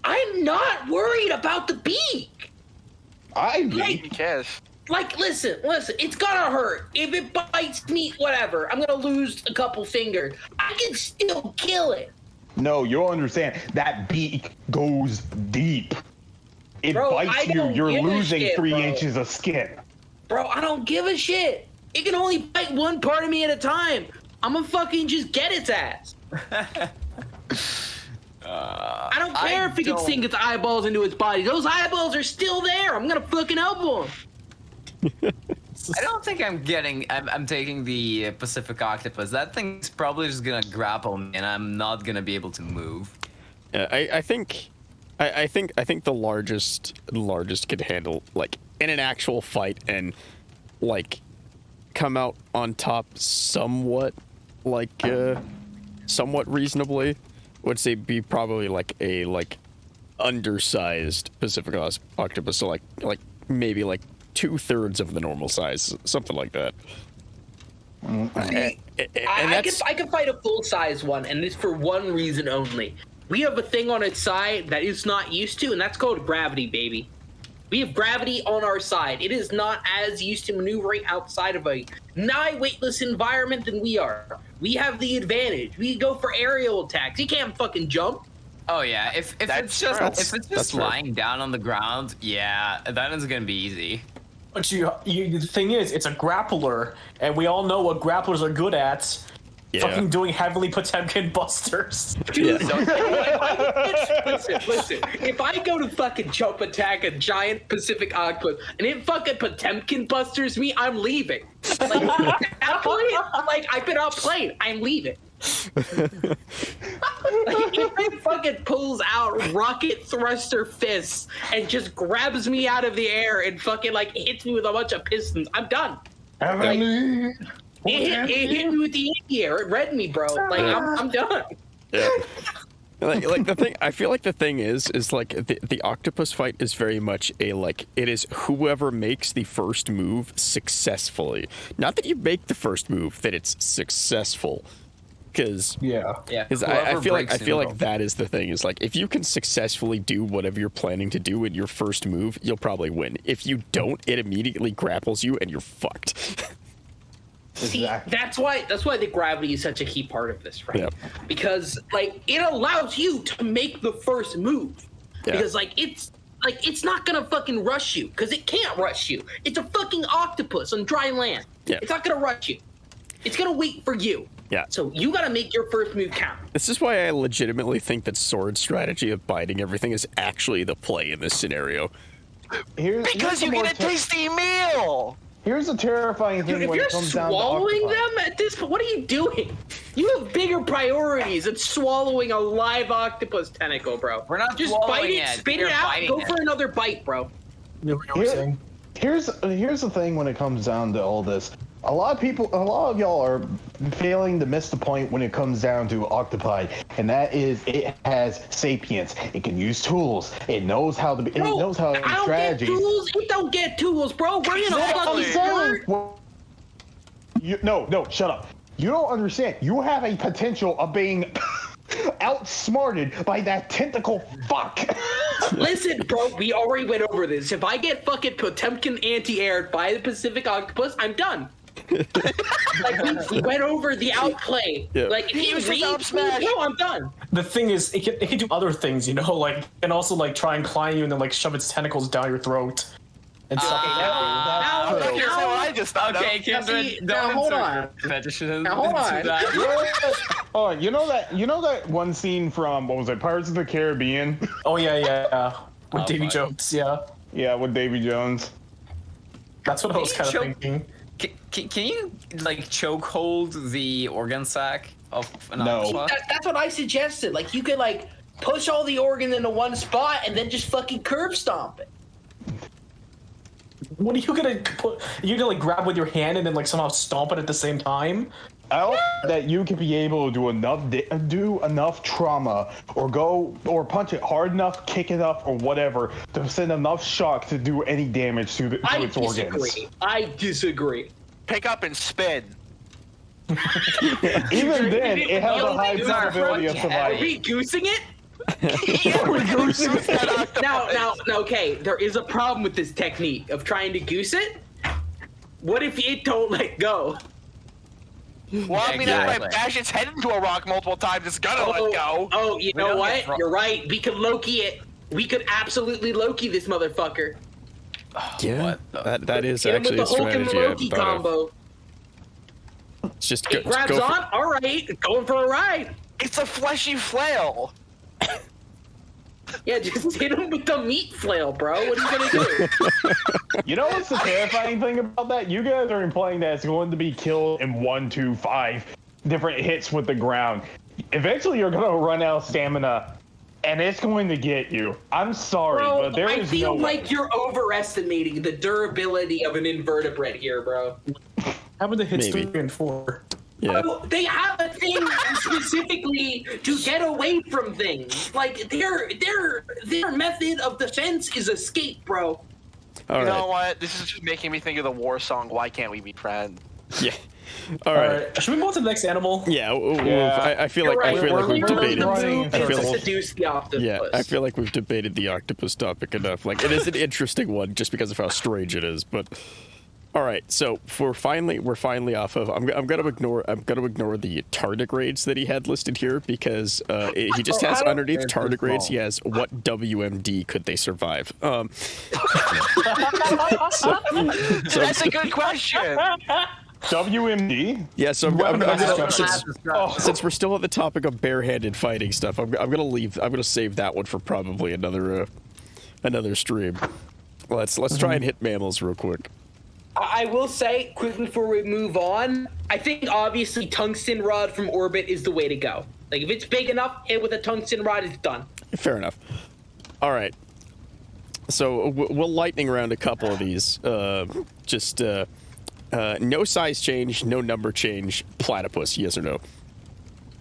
I'm not worried about the beak. I'd be. Who cares? Like, listen, it's gonna hurt. If it bites me, whatever. I'm gonna lose a couple fingers. I can still kill it. No, you don't understand. That beak goes deep. It Bro, I bites you. don't You're give a losing shit, 3 bro. inches of skin. Bro, I don't give a shit. It can only bite one part of me at a time. I'm gonna fucking just get its ass. I don't care if it can sink its eyeballs into its body. Those eyeballs are still there. I'm gonna fucking elbow them. I don't think I'm taking the Pacific octopus. That thing's probably just gonna grapple me and I'm not gonna be able to move. Yeah, I think the largest could handle like in an actual fight and like come out on top somewhat somewhat reasonably. Would say be probably like a undersized Pacific octopus, so like maybe like 2/3 of the normal size, something like that. I could fight a full-size one, and it's for one reason only. We have a thing on its side that it's not used to, and that's called gravity, baby. We have gravity on our side. It is not as used to maneuvering outside of a nigh weightless environment than we are. We have the advantage. We go for aerial attacks. He can't fucking jump. Oh yeah, if it's just lying down on the ground, yeah, then it's gonna be easy. But the thing is, it's a grappler, and we all know what grapplers are good at. Yeah. Fucking doing heavily Potemkin busters. Dude, listen. If I go to fucking jump attack a giant Pacific octopus and it fucking Potemkin busters me, I'm leaving. Like, at that point, like, I've been outplayed. I'm leaving. Like, if it fucking pulls out rocket thruster fists and just grabs me out of the air and fucking like hits me with a bunch of pistons, I'm done. It hit me with the air. It read me, bro. Like I'm done. Yeah. Like the thing, I feel like the thing is like the octopus fight is very much a like it is whoever makes the first move successfully. Not that you make the first move, that it's successful. Because I feel like that is the thing, is like if you can successfully do whatever you're planning to do in your first move, you'll probably win. If you don't, it immediately grapples you and you're fucked. See, that's why the gravity is such a key part of this, right? Yep. Because like it allows you to make the first move. Yeah. Because it's not gonna fucking rush you, because it can't rush you. It's a fucking octopus on dry land. Yeah. It's not gonna rush you. It's gonna wait for you. Yeah. So you gotta make your first move count. This is why I legitimately think that sword strategy of biting everything is actually the play in this scenario. Because you get a tasty meal. Here's a terrifying thing. Dude, if when you're it comes down to swallowing octopi. them at this point, what are you doing? You have bigger priorities than swallowing a live octopus tentacle, bro. We're not just swallowing bite it, it, spit you're it out, biting go it. for another bite, bro. Here's the thing when it comes down to all this. A lot of y'all are failing to miss the point when it comes down to octopi, and that is it has sapience. It can use tools. It knows how to. It knows how to I don't strategies. get tools. It don't get tools, bro. We're in a fucking Exactly. sword. No, shut up. You don't understand. You have a potential of being outsmarted by that tentacle fuck. Listen, bro, we already went over this. If I get fucking Potemkin anti-aired by the Pacific octopus, I'm done. Like we went over the outplay. Yeah. Like if he Use his reads up smash. me, no, I'm done. The thing is, it can do other things, you know, like, and also like try and climb you and then like shove its tentacles down your that and suck it down. Now, I'm not gonna say what I just thought. Okay, of. Kindred, now, don't hold insert on. fetishism Now, hold into on. that. Oh, you know that one scene from what was it, Pirates of the Caribbean? Oh yeah. With Davy fuck. Jones, yeah. Yeah, with Davy Jones. That's what I was kind of Choke- thinking. Can you like choke hold the organ sac of an No. octopus? That's what I suggested. Like you could like push all the organs into one spot and then just fucking curve stomp it. What are you gonna put? You gonna like grab with your hand and then like somehow stomp it at the same time? I hope that you can be able to do enough trauma, or punch it hard enough, kick it enough, or whatever to send enough shock to do any damage to its organs. I disagree. Pick up and spin. Even then, it has a high probability of Are surviving. we goosing it? Yeah, Now, okay, there is a problem with this technique of trying to goose it. What if it don't let go? well, I mean, if I Exactly. bash its head into a rock multiple times, it's gonna let go. Oh, you know don't what? get You're right. We could Loki it. We could absolutely Loki this motherfucker. Yeah, What that is Hit him with actually a the Hulk and strategy I Loki hadn't thought of. combo. It's just It grabs go on. All right, going for a ride. It's a fleshy flail. Yeah, just hit him with the meat flail, bro. What are you gonna do? You know what's the terrifying thing about that? You guys are implying that it's going to be killed in 1, 2, 5 different hits with the ground. Eventually, you're going to run out of stamina and it's going to get you. I'm sorry, Bro, but there I is feel no like way. you're overestimating the durability of an invertebrate here, bro. How about the hits Maybe. 3 and 4? Yeah. Bro, they have a thing specifically to get away from things. Like their method of defense is escape, bro. All You right. know what? This is just making me think of the war song, Why Can't We Be Friends? Yeah. All right. Should we move on to the next animal? Yeah. Yeah. I feel like You're I feel like right. we've We're debated. running in I feel to like, seduce the octopus. yeah, I feel like we've debated the octopus topic enough. Like, it is an interesting one just because of how strange it is. But all right, so we're finally off of. I'm gonna ignore the tardigrades that he had listed here because he just has underneath tardigrades. He has what WMD could they survive? That's a good question. WMD? Yeah, so I'm gonna, Oh, since we're still at the topic of barehanded fighting stuff, I'm gonna save that one for probably another stream. Let's try and hit mammals real quick. I will say, quick before we move on, I think obviously tungsten rod from orbit is the way to go. Like, if it's big enough, hit with a tungsten rod, it's done. Fair enough. All right. So we'll lightning round a couple of these. No size change, no number change. Platypus, yes or no?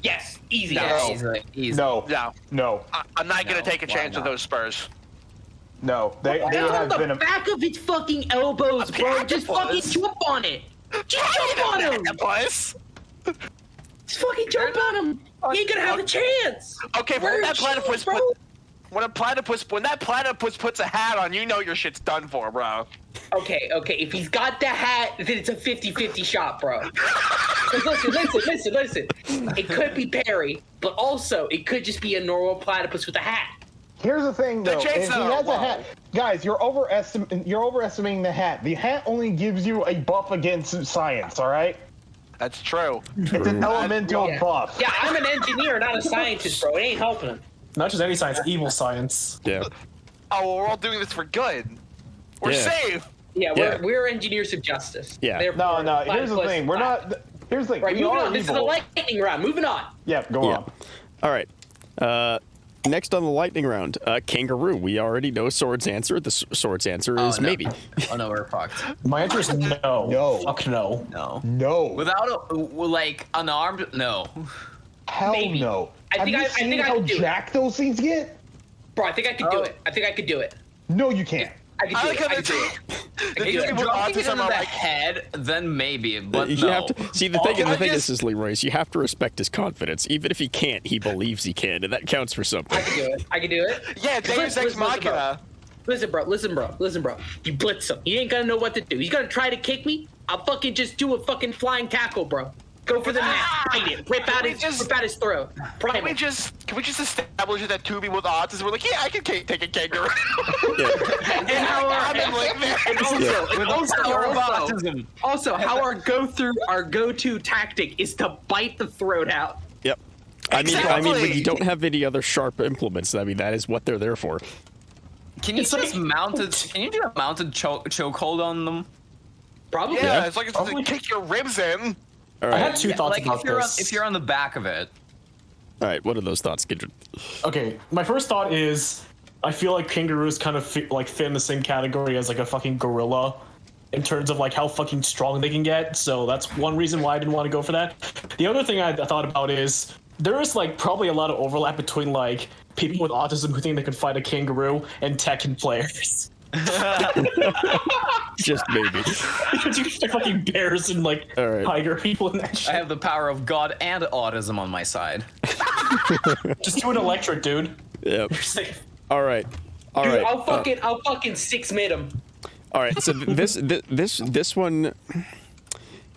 Yes, easy. No. Yes. Easy. no. No, No. I'm not gonna No, take a why chance with not? those spurs. No. They It's on have the been a... back of its fucking elbows, bro. Just fucking platypus? jump on it. Just jump on him. Platypus? Just fucking jump on him. You ain't gonna have a chance. Okay, but Where when are that cheese, platypus bro? when that platypus puts a hat on, you know your shit's done for, bro. Okay. If he's got the hat, then it's a 50-50 shot, bro. Listen. It could be Perry, but also it could just be a normal platypus with a hat. Here's the thing, though. If he chainsaw, has whoa. a hat, guys, you're overestimating the hat. The hat only gives you a buff against science. All right, That's true. it's an elemental Yeah. buff. Yeah, I'm an engineer, not a scientist, bro. It ain't helping him. Not just any science, evil science. Yeah. Oh, well, we're all doing this for good. We're Yeah. safe. Yeah, Yeah. we're engineers of justice. Yeah. Therefore, No. Here's the platypus thing. We're flat. not. Here's the thing. Right, we moving are on. This is the evil. lightning round. Moving on. Yeah. Go Yeah. on. All right. Next on the lightning round, kangaroo. We already know Sword's answer. The Sword's answer is no. maybe. Oh no, we're fucked. My answer is no. No. Fuck no. No. No. Without like unarmed, no. Hell Maybe. no. I Have think you I seen think I how could do it. jacked those things get? Bro, I think I could do Oh. it. I think I could do it. No, you can't. I could I do like it. how I the could do it. the do If two you're people with dropping it autism in are the like, head, then maybe, but You no. have to see the thing. can The I thing just- is, Leroy's, you have to respect his confidence. Even if he can't, he believes he can, and that counts for something. I can do it. yeah, Deus Ex Machina. Listen, bro. You blitz him. He ain't gonna know what to do. He's gonna try to kick me. I'll fucking just do a fucking flying tackle, bro. Go for the neck. Bite it. Rip out his throat. Can Prime we him. just establish that two people with autism were like, yeah, I can take a kangaroo. Yeah. and how I'm in like that. Also, how our go-to tactic is to bite the throat out. Yep. I mean, when Exactly. you don't have any other sharp implements, I mean, that is what they're there for. Can you just Can you do a mounted chokehold on them? Probably. Yeah, it's like it's Probably. to kick your ribs in. All I had right. two thoughts Like about if you're this. if you're on the back of it. All right. What are those thoughts, Gidget? Okay, my first thought is I feel like kangaroos kind of fit in the same category as like a fucking gorilla in terms of like how fucking strong they can get. So that's one reason why I didn't want to go for that. The other thing I thought about is there is like probably a lot of overlap between like people with autism who think they can fight a kangaroo and Tekken players. Just maybe. Because you get fucking bears and like All right. tiger people in that shit. I have the power of God and autism on my side. Just do an electric, dude. Yep. You're safe. All right. All Dude, right. I'll fucking 6-mid him. All right. So this one.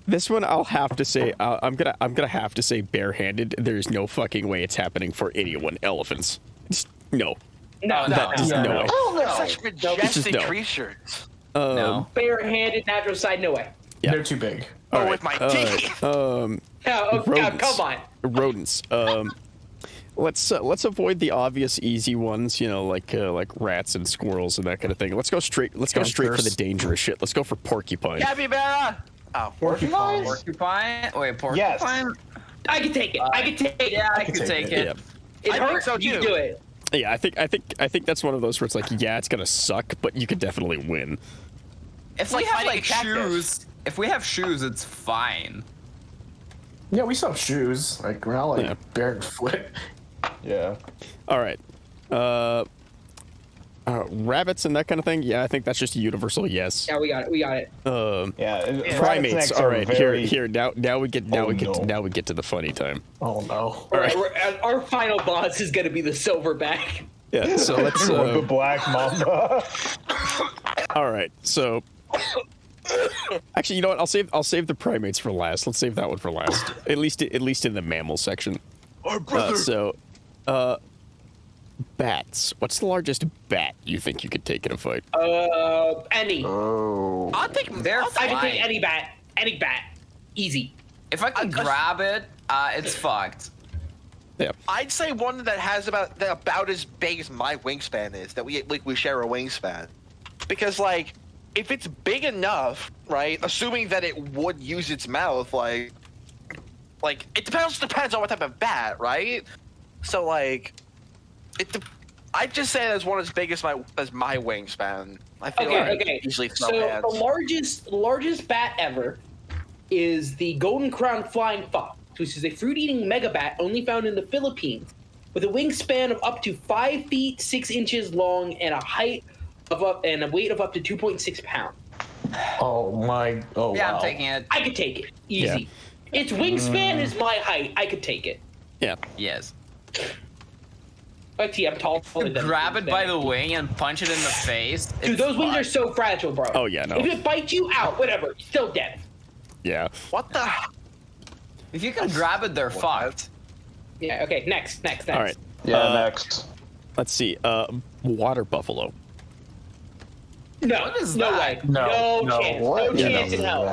This one, I'll have to say, I'm gonna have to say barehanded. There's no fucking way it's happening for anyone. Elephants, just, no. No. Just no way. Such majestic no. creatures. No. Barehanded, natural side, no way. Yeah. They're too big. All Oh, right, with my all right, teeth. Oh, Rodents. come on. Rodents. Let's avoid the obvious easy ones. You know, like rats and squirrels and that kind of thing. Let's go straight for the dangerous shit. Let's go for porcupine. Capybara. Oh, Porcupine? Porcupine? Wait, porcupine? Yes. I can take it. I can take it. Yeah, I could take it. Yeah. It I think hurts. so, You too. do it. Yeah, I think that's one of those where it's like, yeah, it's gonna suck, but you could definitely win. If like we have fighting a like cactus. shoes, it's fine. Yeah, we still have shoes. Like, we're not like barefoot. Yeah. All right. Rabbits and that kind of thing. Yeah, I think that's just a universal yes. Yeah, we got it. Yeah. Primates. All right, Very... here. Now we get to the funny time. Oh no. All right. Our final boss is gonna be the silverback. Yeah. So let's. the black mamba. All right. So. Actually, you know what? I'll save the primates for last. Let's save that one for last. At least in the mammal section. Our brother. Bats. What's the largest bat you think you could take in a fight? Any. Oh. I think I can take any bat. Any bat. Easy. If I can grab it, it's fucked. Yeah. I'd say one that has about as big as my wingspan is. That we share a wingspan, because like if it's big enough, right? Assuming that it would use its mouth, like it depends on what type of bat, right? So like. I'd just say there's one as big as my wingspan. I feel okay. Usually So the largest bat ever is the golden crowned flying fox, which is a fruit-eating megabat only found in the Philippines, with a wingspan of up to 5 feet 6 inches long and a weight of up to 2.6 pounds. Oh my. Oh Yeah, wow. I'm taking it. I could take it easy. Its wingspan is my height. I could take it. Yeah. Yes. But I'm taller than Grab it by the wing and punch it in the face. Dude, those wings are so fragile, bro. Oh, yeah, no. If it bites you out, whatever, you're still dead. Yeah. what the? If you can grab it, they're fucked. Yeah. Okay. Next. All right. Yeah, next. Let's see. Water buffalo. No. What is no that? way. No, No chance. No chance in hell.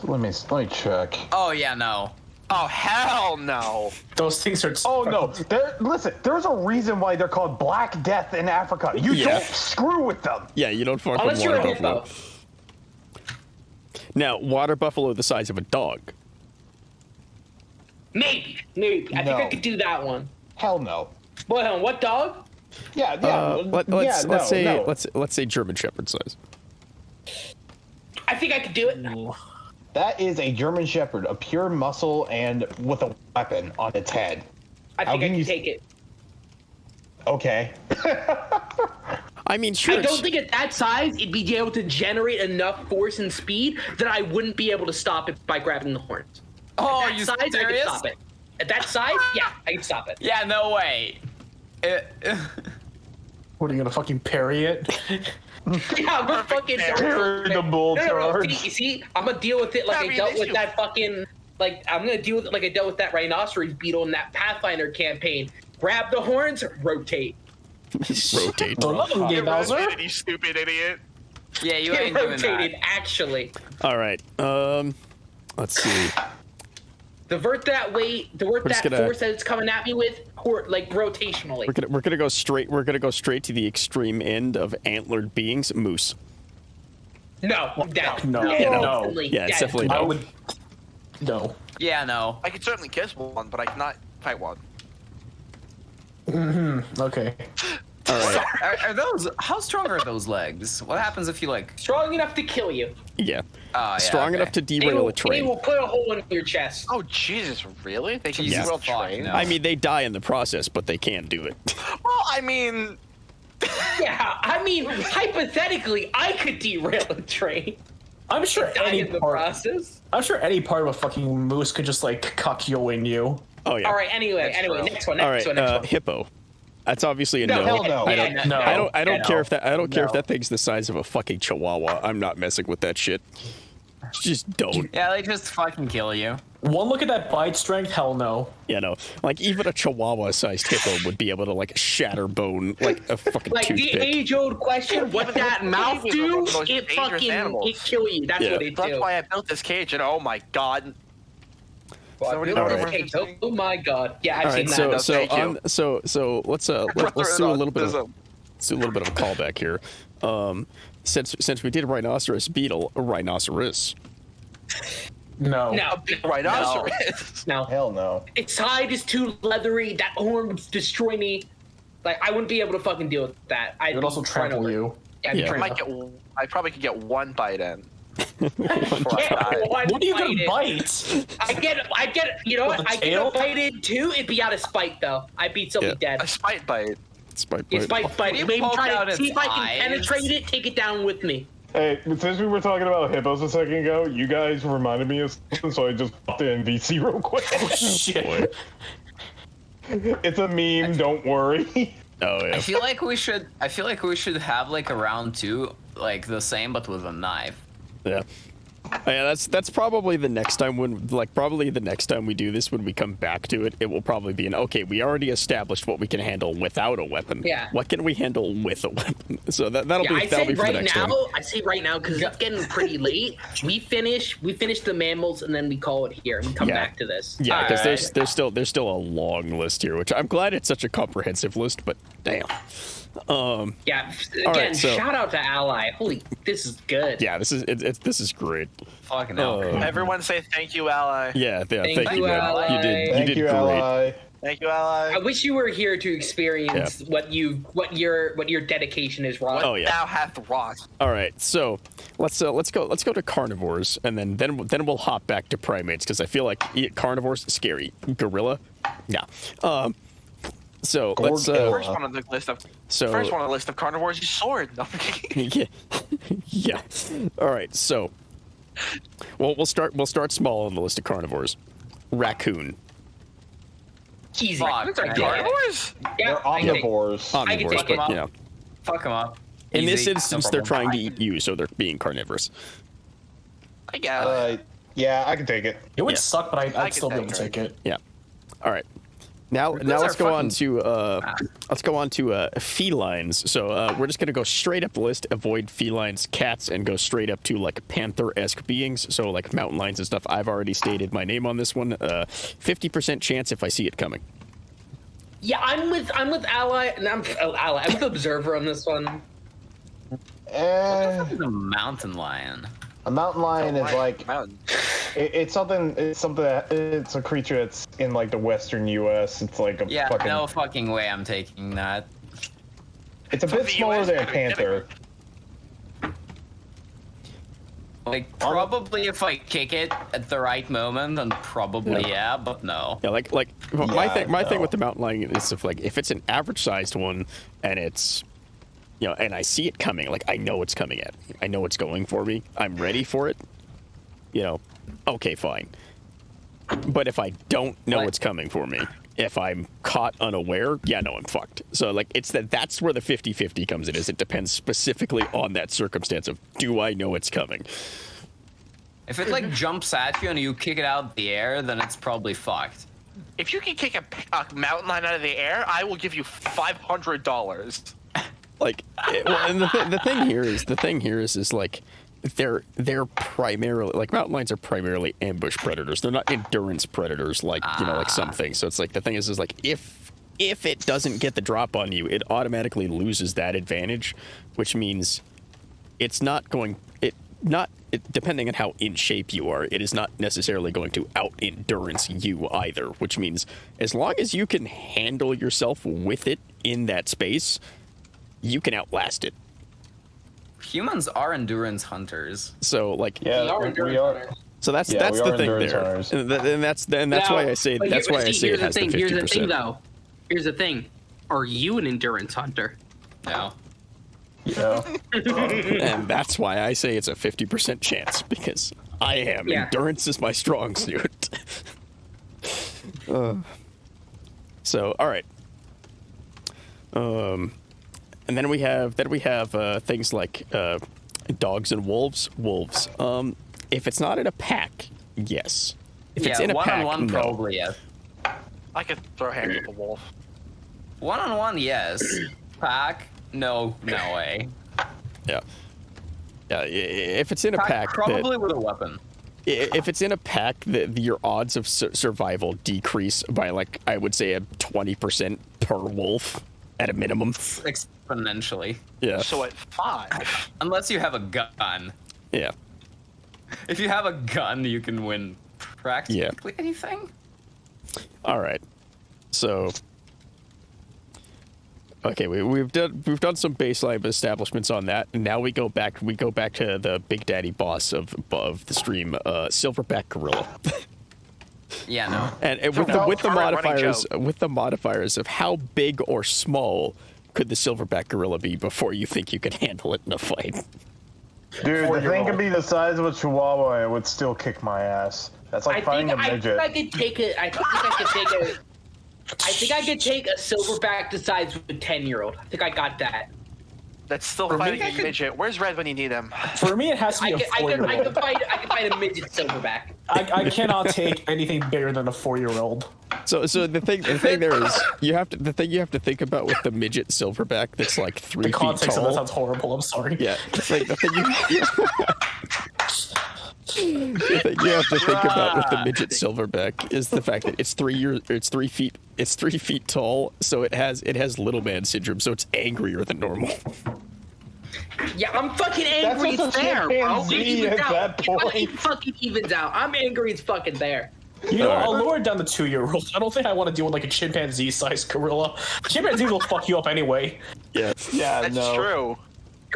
Let me check. Oh yeah, no. Oh hell no! Those things are. Oh no! Listen, there's a reason why they're called Black Death in Africa. You don't screw with them. Yeah, you don't fuck Unless with you're water a buffalo. hippo. Now, water buffalo the size of a dog. Maybe. I think I could do that one. Hell no. Well, what dog? Yeah. Let's say German Shepherd size. I think I could do it. That is a German Shepherd, a pure muscle and with a weapon on its head. I think I can take it. Okay. I mean, sure. I don't think at that size it'd be able to generate enough force and speed that I wouldn't be able to stop it by grabbing the horns. Oh, At are that you size, I serious? could stop it. At that size, yeah, I can stop it. Yeah, no way. What are you gonna fucking parry it? Yeah, I'm gonna fucking Parry the bull charge. See, I'm gonna deal with it like I dealt with that fucking. Like I'm gonna deal with it like I dealt with that rhinoceros beetle in that Pathfinder campaign. Grab the horns, rotate. Rotate. Game Bowser. You stupid idiot! Yeah, you Get ain't doing rotated, that. actually. All right. Let's see. Divert that weight. Divert that force that it's coming at me with, like rotationally. We're gonna go straight. We're gonna go straight to the extreme end of antlered beings. Moose. No, I'm down. No. Yeah, No. instantly Yeah, it's dead. definitely I no. would. No. Yeah, no. I could certainly kiss one, but I cannot fight one. Okay. All right. Are those? How strong are those legs? What happens if you like? Strong enough to kill you. Yeah. Yeah, Strong enough to They derail will, a they train. will put a hole in your chest. Oh Jesus, really? They can Jesus derail fuck, train? no. I mean, they die in the process, but they can do it. Well, I mean, Yeah, I mean, hypothetically, I could derail a train. I'm sure Die any in the part. process. I'm sure any part of a fucking moose could just like cuck you in you. Oh yeah. All right. Anyway, true. next one. All Next right. one. Next one. Hippo. That's obviously a no. hell no. I don't. No. I don't care if that. I don't care if No. that thing's the size of a fucking chihuahua. I'm not messing with that shit. Just don't. Yeah, they just fucking kill you. One look at that bite strength. Hell no. You know, like even a chihuahua-sized hippo would be able to like shatter bone like a fucking Like the toothpick. age-old question, what that mouth Kiwis are do? one of the most It dangerous fucking animals. it kill you. That's Yeah. what it that's do. why I built this cage, and oh my god. Somebody All built right. this cage. Oh my god. Yeah, I've All seen right, that. thank you. so let's Brother do a little bit of autism. let's do a little bit of a callback here. Since we did rhinoceros beetle, a rhinoceros. No. No, Rhinoceros. no. Hell no. Its hide is too leathery. That horn would destroy me. Like I wouldn't be able to fucking deal with that. It would also trample you. Yeah, Yeah. I probably could get one bite in. What do you gonna bite? I get. You know With what? the I tail? get bited too. It'd be out of spite though. I'd be so dead. A spite bite. Spite Yeah, bite. spite bite. You Maybe poke try out to its see if I can eyes. penetrate it. Take it down with me. Hey, since we were talking about hippos a second ago, you guys reminded me of something, so I just popped the NVC real quick. Shit. It's a meme, don't worry. Oh yeah. I feel like we should have like a round 2, like the same but with a knife. Yeah. Yeah, that's probably the next time probably the next time we do this, when we come back to it, it will probably be okay, we already established what we can handle without a weapon. Yeah. What can we handle with a weapon? So that'll Yeah, be for the right next now. time. I say right now because it's getting pretty late. We finish the mammals and then we call it here and we come Yeah. back to this. Yeah, because Alright. there's still a long list here, which I'm glad it's such a comprehensive list, but damn. Yeah. Again, Alright, so- shout out to Ally. Holy, this is good. Yeah, this is great. Fucking hell. Everyone say thank you, ally. Yeah, Thank thank you, you, man. Ally. You did Thank did you, great. ally. Thank you, ally. I wish you were here to experience what your dedication is, Ron. Oh yeah. Thou hath wrought. All right, so let's go to carnivores, and then we'll hop back to primates, because I feel like carnivores scary. Gorilla, yeah. So let's First one on the list of so first one on the list of carnivores is sword. No, I'm kidding. yeah. All right, so we'll start small on the list of carnivores. Raccoon. Easy. Fuck, Those are man. good. Carnivores? Yeah, They're I can take- omnivores. I can Omnivores, take it. but you know, Fuck him up. in this Easy, no instance, they're problem. trying to eat you, so they're being carnivorous. I guess. Yeah, I can take it. It would Yeah. suck, but I'd can still be able to take take it. Yeah. All right. Now Those let's are go on fucking- to felines. So we're just gonna go straight up the list, avoid felines, cats, and go straight up to like panther-esque beings. So like mountain lions and stuff. I've already stated my name on this one. 50% chance if I see it coming. Yeah, I'm with Ally, and I'm with Observer on this one. The mountain lion. A mountain lion is like Mountain. it's something that it's a creature that's in like the western U.S. It's like a Yeah, fucking. no fucking way I'm taking that. It's a bit the smaller US, than a you're kidding. panther. Like, probably if I kick it at the right moment, then probably yeah, but no. Yeah, like my Yeah, thing no. with the mountain lion is if it's an average sized one and it's and I see it coming, like I know it's coming at me. I know it's going for me. I'm ready for it. Okay, fine. But if I don't know Like- it's coming for me, if I'm caught unaware, yeah, no, I'm fucked. So like that's where the 50-50 comes in, is it depends specifically on that circumstance of do I know it's coming? If it like jumps at you and you kick it out of the air, then it's probably fucked. If you can kick a mountain lion out of the air, I will give you $500. Like, and the thing here is like they're primarily like mountain lions are primarily ambush predators. They're not endurance predators like like some things. So it's like the thing is like if it doesn't get the drop on you, it automatically loses that advantage, which means it's not going depending on how in shape you are, it is not necessarily going to out endurance you either, which means as long as you can handle yourself with it in that space, you can outlast it. Humans are endurance hunters. So like Yeah, We are we endurance are. hunters. so that's Yeah, we the are thing endurance there. hunters. And that's why I say But that's why I say it here's has the thing. the 50%. Here's the thing, though. Here's the thing. Are you an endurance hunter? No. Yeah. And that's why I say it's a 50% chance, because I am. Yeah. Endurance is my strong suit. So, all right. And then we have things like dogs and wolves. Wolves. If it's not in a pack, yes. If it's in a pack, one-on-one, no. probably yes. I could throw hands with a wolf. One-on-one, yes. Pack, no way. Yeah. Yeah. If it's in a pack, probably with a weapon. if it's in a pack, your odds of survival decrease by like I would say a 20% per wolf at a minimum. Exponentially. Yeah. So at 5. Unless you have a gun. Yeah. If you have a gun, you can win practically anything. All right. So Okay, we've done some baseline establishments on that, and now we go back to the big daddy boss of the stream, silverback gorilla. Yeah, no. And with the modifiers of how big or small could the silverback gorilla be before you think you can handle it in a fight? Dude, the thing could be the size of a chihuahua and it would still kick my ass. That's like fighting a midget. I think I could take a silverback the size of a 10-year-old. I think I got that. That's still For me, fighting a midget. Where's Red when you need him? For me, it has to be a 4-year-old. I could fight a midget silverback. I cannot take anything bigger than a 4-year-old. So the thing there is you have to think about with the midget silverback that's like 3 The feet context tall. of that sounds horrible. I'm sorry. Yeah, it's like the thing you have to think about with the midget silverback is the fact that it's 3 feet tall, so it has little man syndrome, so it's angrier than normal. Yeah, I'm fucking angry That's it's there, bro. It chimpanzee evens at out. that point. It fucking evens out. I'm angry it's fucking there. You know, I'll lower it down to 2-year-olds. I don't think I want to deal with like a chimpanzee-sized gorilla. Chimpanzees will fuck you up anyway. Yeah, That's true.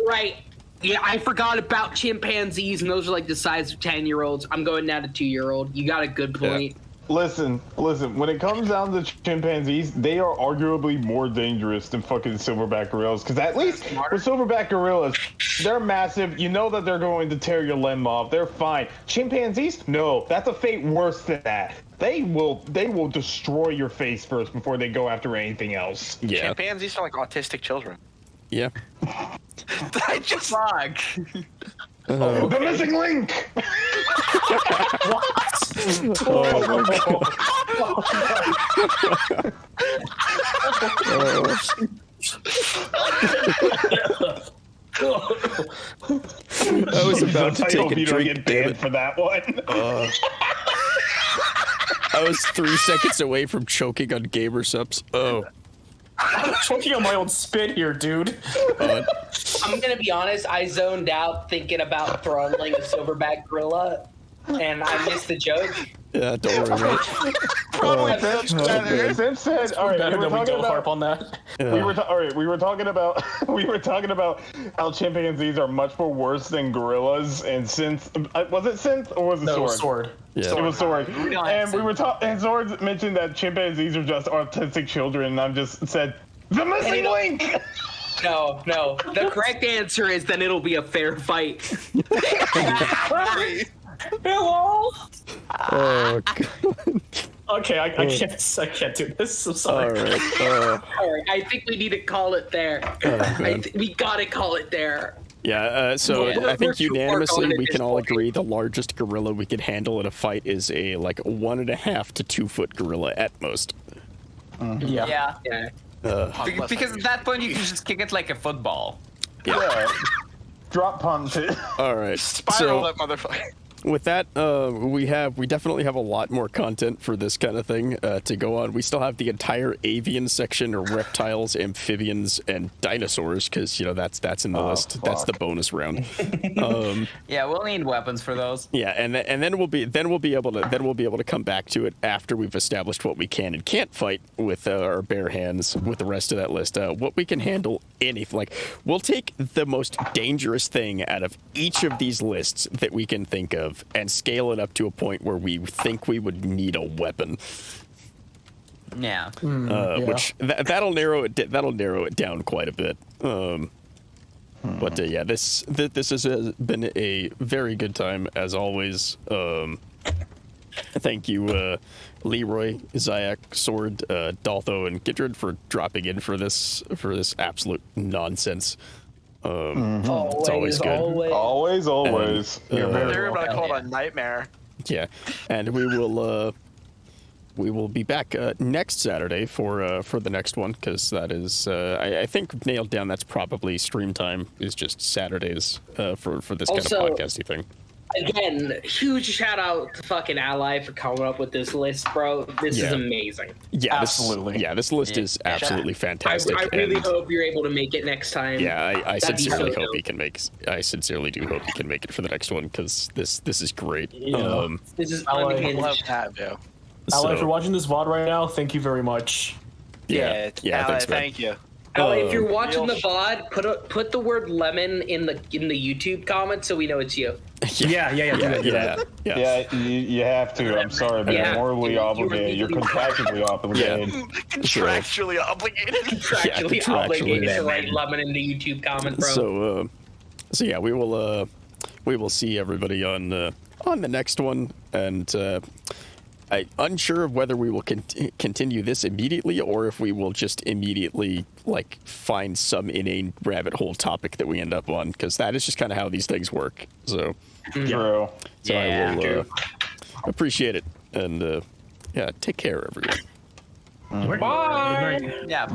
Right. Yeah, I forgot about chimpanzees, and those are like the size of 10-year-olds. I'm going down to 2-year-old. You got a good point. Listen. When it comes down to chimpanzees, they are arguably more dangerous than fucking silverback gorillas. Because at least with silverback gorillas, they're massive. You know that they're going to tear your limb off. They're fine. Chimpanzees, no, that's a fate worse than that. They will destroy your face first before they go after anything else. yeah, Chimpanzees are like autistic children. yeah. I just Fuck. The missing link. Oh my god. I was about to take a you don't drink, get damn banned it. for that one. I was 3 seconds away from choking on gamer subs. Oh. I'm choking on my own spit here, dude. I'm gonna be honest, I zoned out thinking about throttling a silverback gorilla, and I missed the joke. Yeah, don't worry about it. Sim said, all right, Better we were than we talking don't harp about. on that. We were talking about how chimpanzees are much more worse than gorillas, and since was it synth or was it No, sword? sword. Yeah. It was sword. We don't have And we were talking, and Sword mentioned that chimpanzees are just autistic children, and I just said, the missing link! No. The correct answer is then it'll be a fair fight. Hello. Oh, God. Okay, I can't do this. I'm sorry. All right. All right, I think we need to call it there. We gotta call it there. Yeah, so Yeah, I think we're too far unanimously gone at we this can all point. agree the largest gorilla we can handle in a fight is a 1.5 to 2 foot gorilla at most. Yeah. Yeah. Yeah. Because at that point you can just kick it like a football. Yeah. Drop punch it. All right. spiral So that motherfucker. with that, we definitely have a lot more content for this kind of thing to go on. We still have the entire avian section, or reptiles, amphibians, and dinosaurs, because that's in the list. Fuck. That's the bonus round. Yeah, we'll need weapons for those. Yeah, and then we'll be able to come back to it after we've established what we can and can't fight with our bare hands with the rest of that list. What we can handle, anything. Like, we'll take the most dangerous thing out of each of these lists that we can think of and scale it up to a point where we think we would need a weapon. Yeah. Yeah. Which that'll narrow it down quite a bit. But yeah, this has been a very good time as always. Thank you, Leroy, Zayak, Sword, Daltho, and Gidrid for dropping in for this absolute nonsense. It's always good. Always. You're very They're about to welcome. call it a nightmare. Yeah, and we will be back next Saturday for the next one, because that is I think nailed down. That's probably stream time is just Saturdays for this Also, kind of podcasty thing. Again, huge shout out to fucking Ally for coming up with this list, bro. This is Yeah. amazing. Yeah, Absolutely. This list is absolutely I fantastic. really and hope you're able to make it next time. yeah, I That'd be sincerely so hope dope. he can make. I sincerely do hope he can make it for the next one, because this is great. Yeah. This is Ally, Love unhinged. that, yo. Ally, so- if you're watching this VOD right now, thank you very much. Yeah, Ally, thanks, man. thank you. If you're watching the VOD, put the word lemon in the YouTube comments so we know it's you. Yeah. Yeah. Yeah, you have to. I'm sorry, but Yeah. you're morally obligated. You're contractually obligated. Contractually obligated. Contractually contractually obligated to lemon. write lemon in the YouTube comment, bro. So yeah, we will see everybody on the next one, and I'm unsure of whether we will continue this immediately or if we will just immediately like find some inane rabbit hole topic that we end up on, because that is just kind of how these things work. So True. so Yeah. I will appreciate it, and yeah, take care, everyone. Bye. Yeah.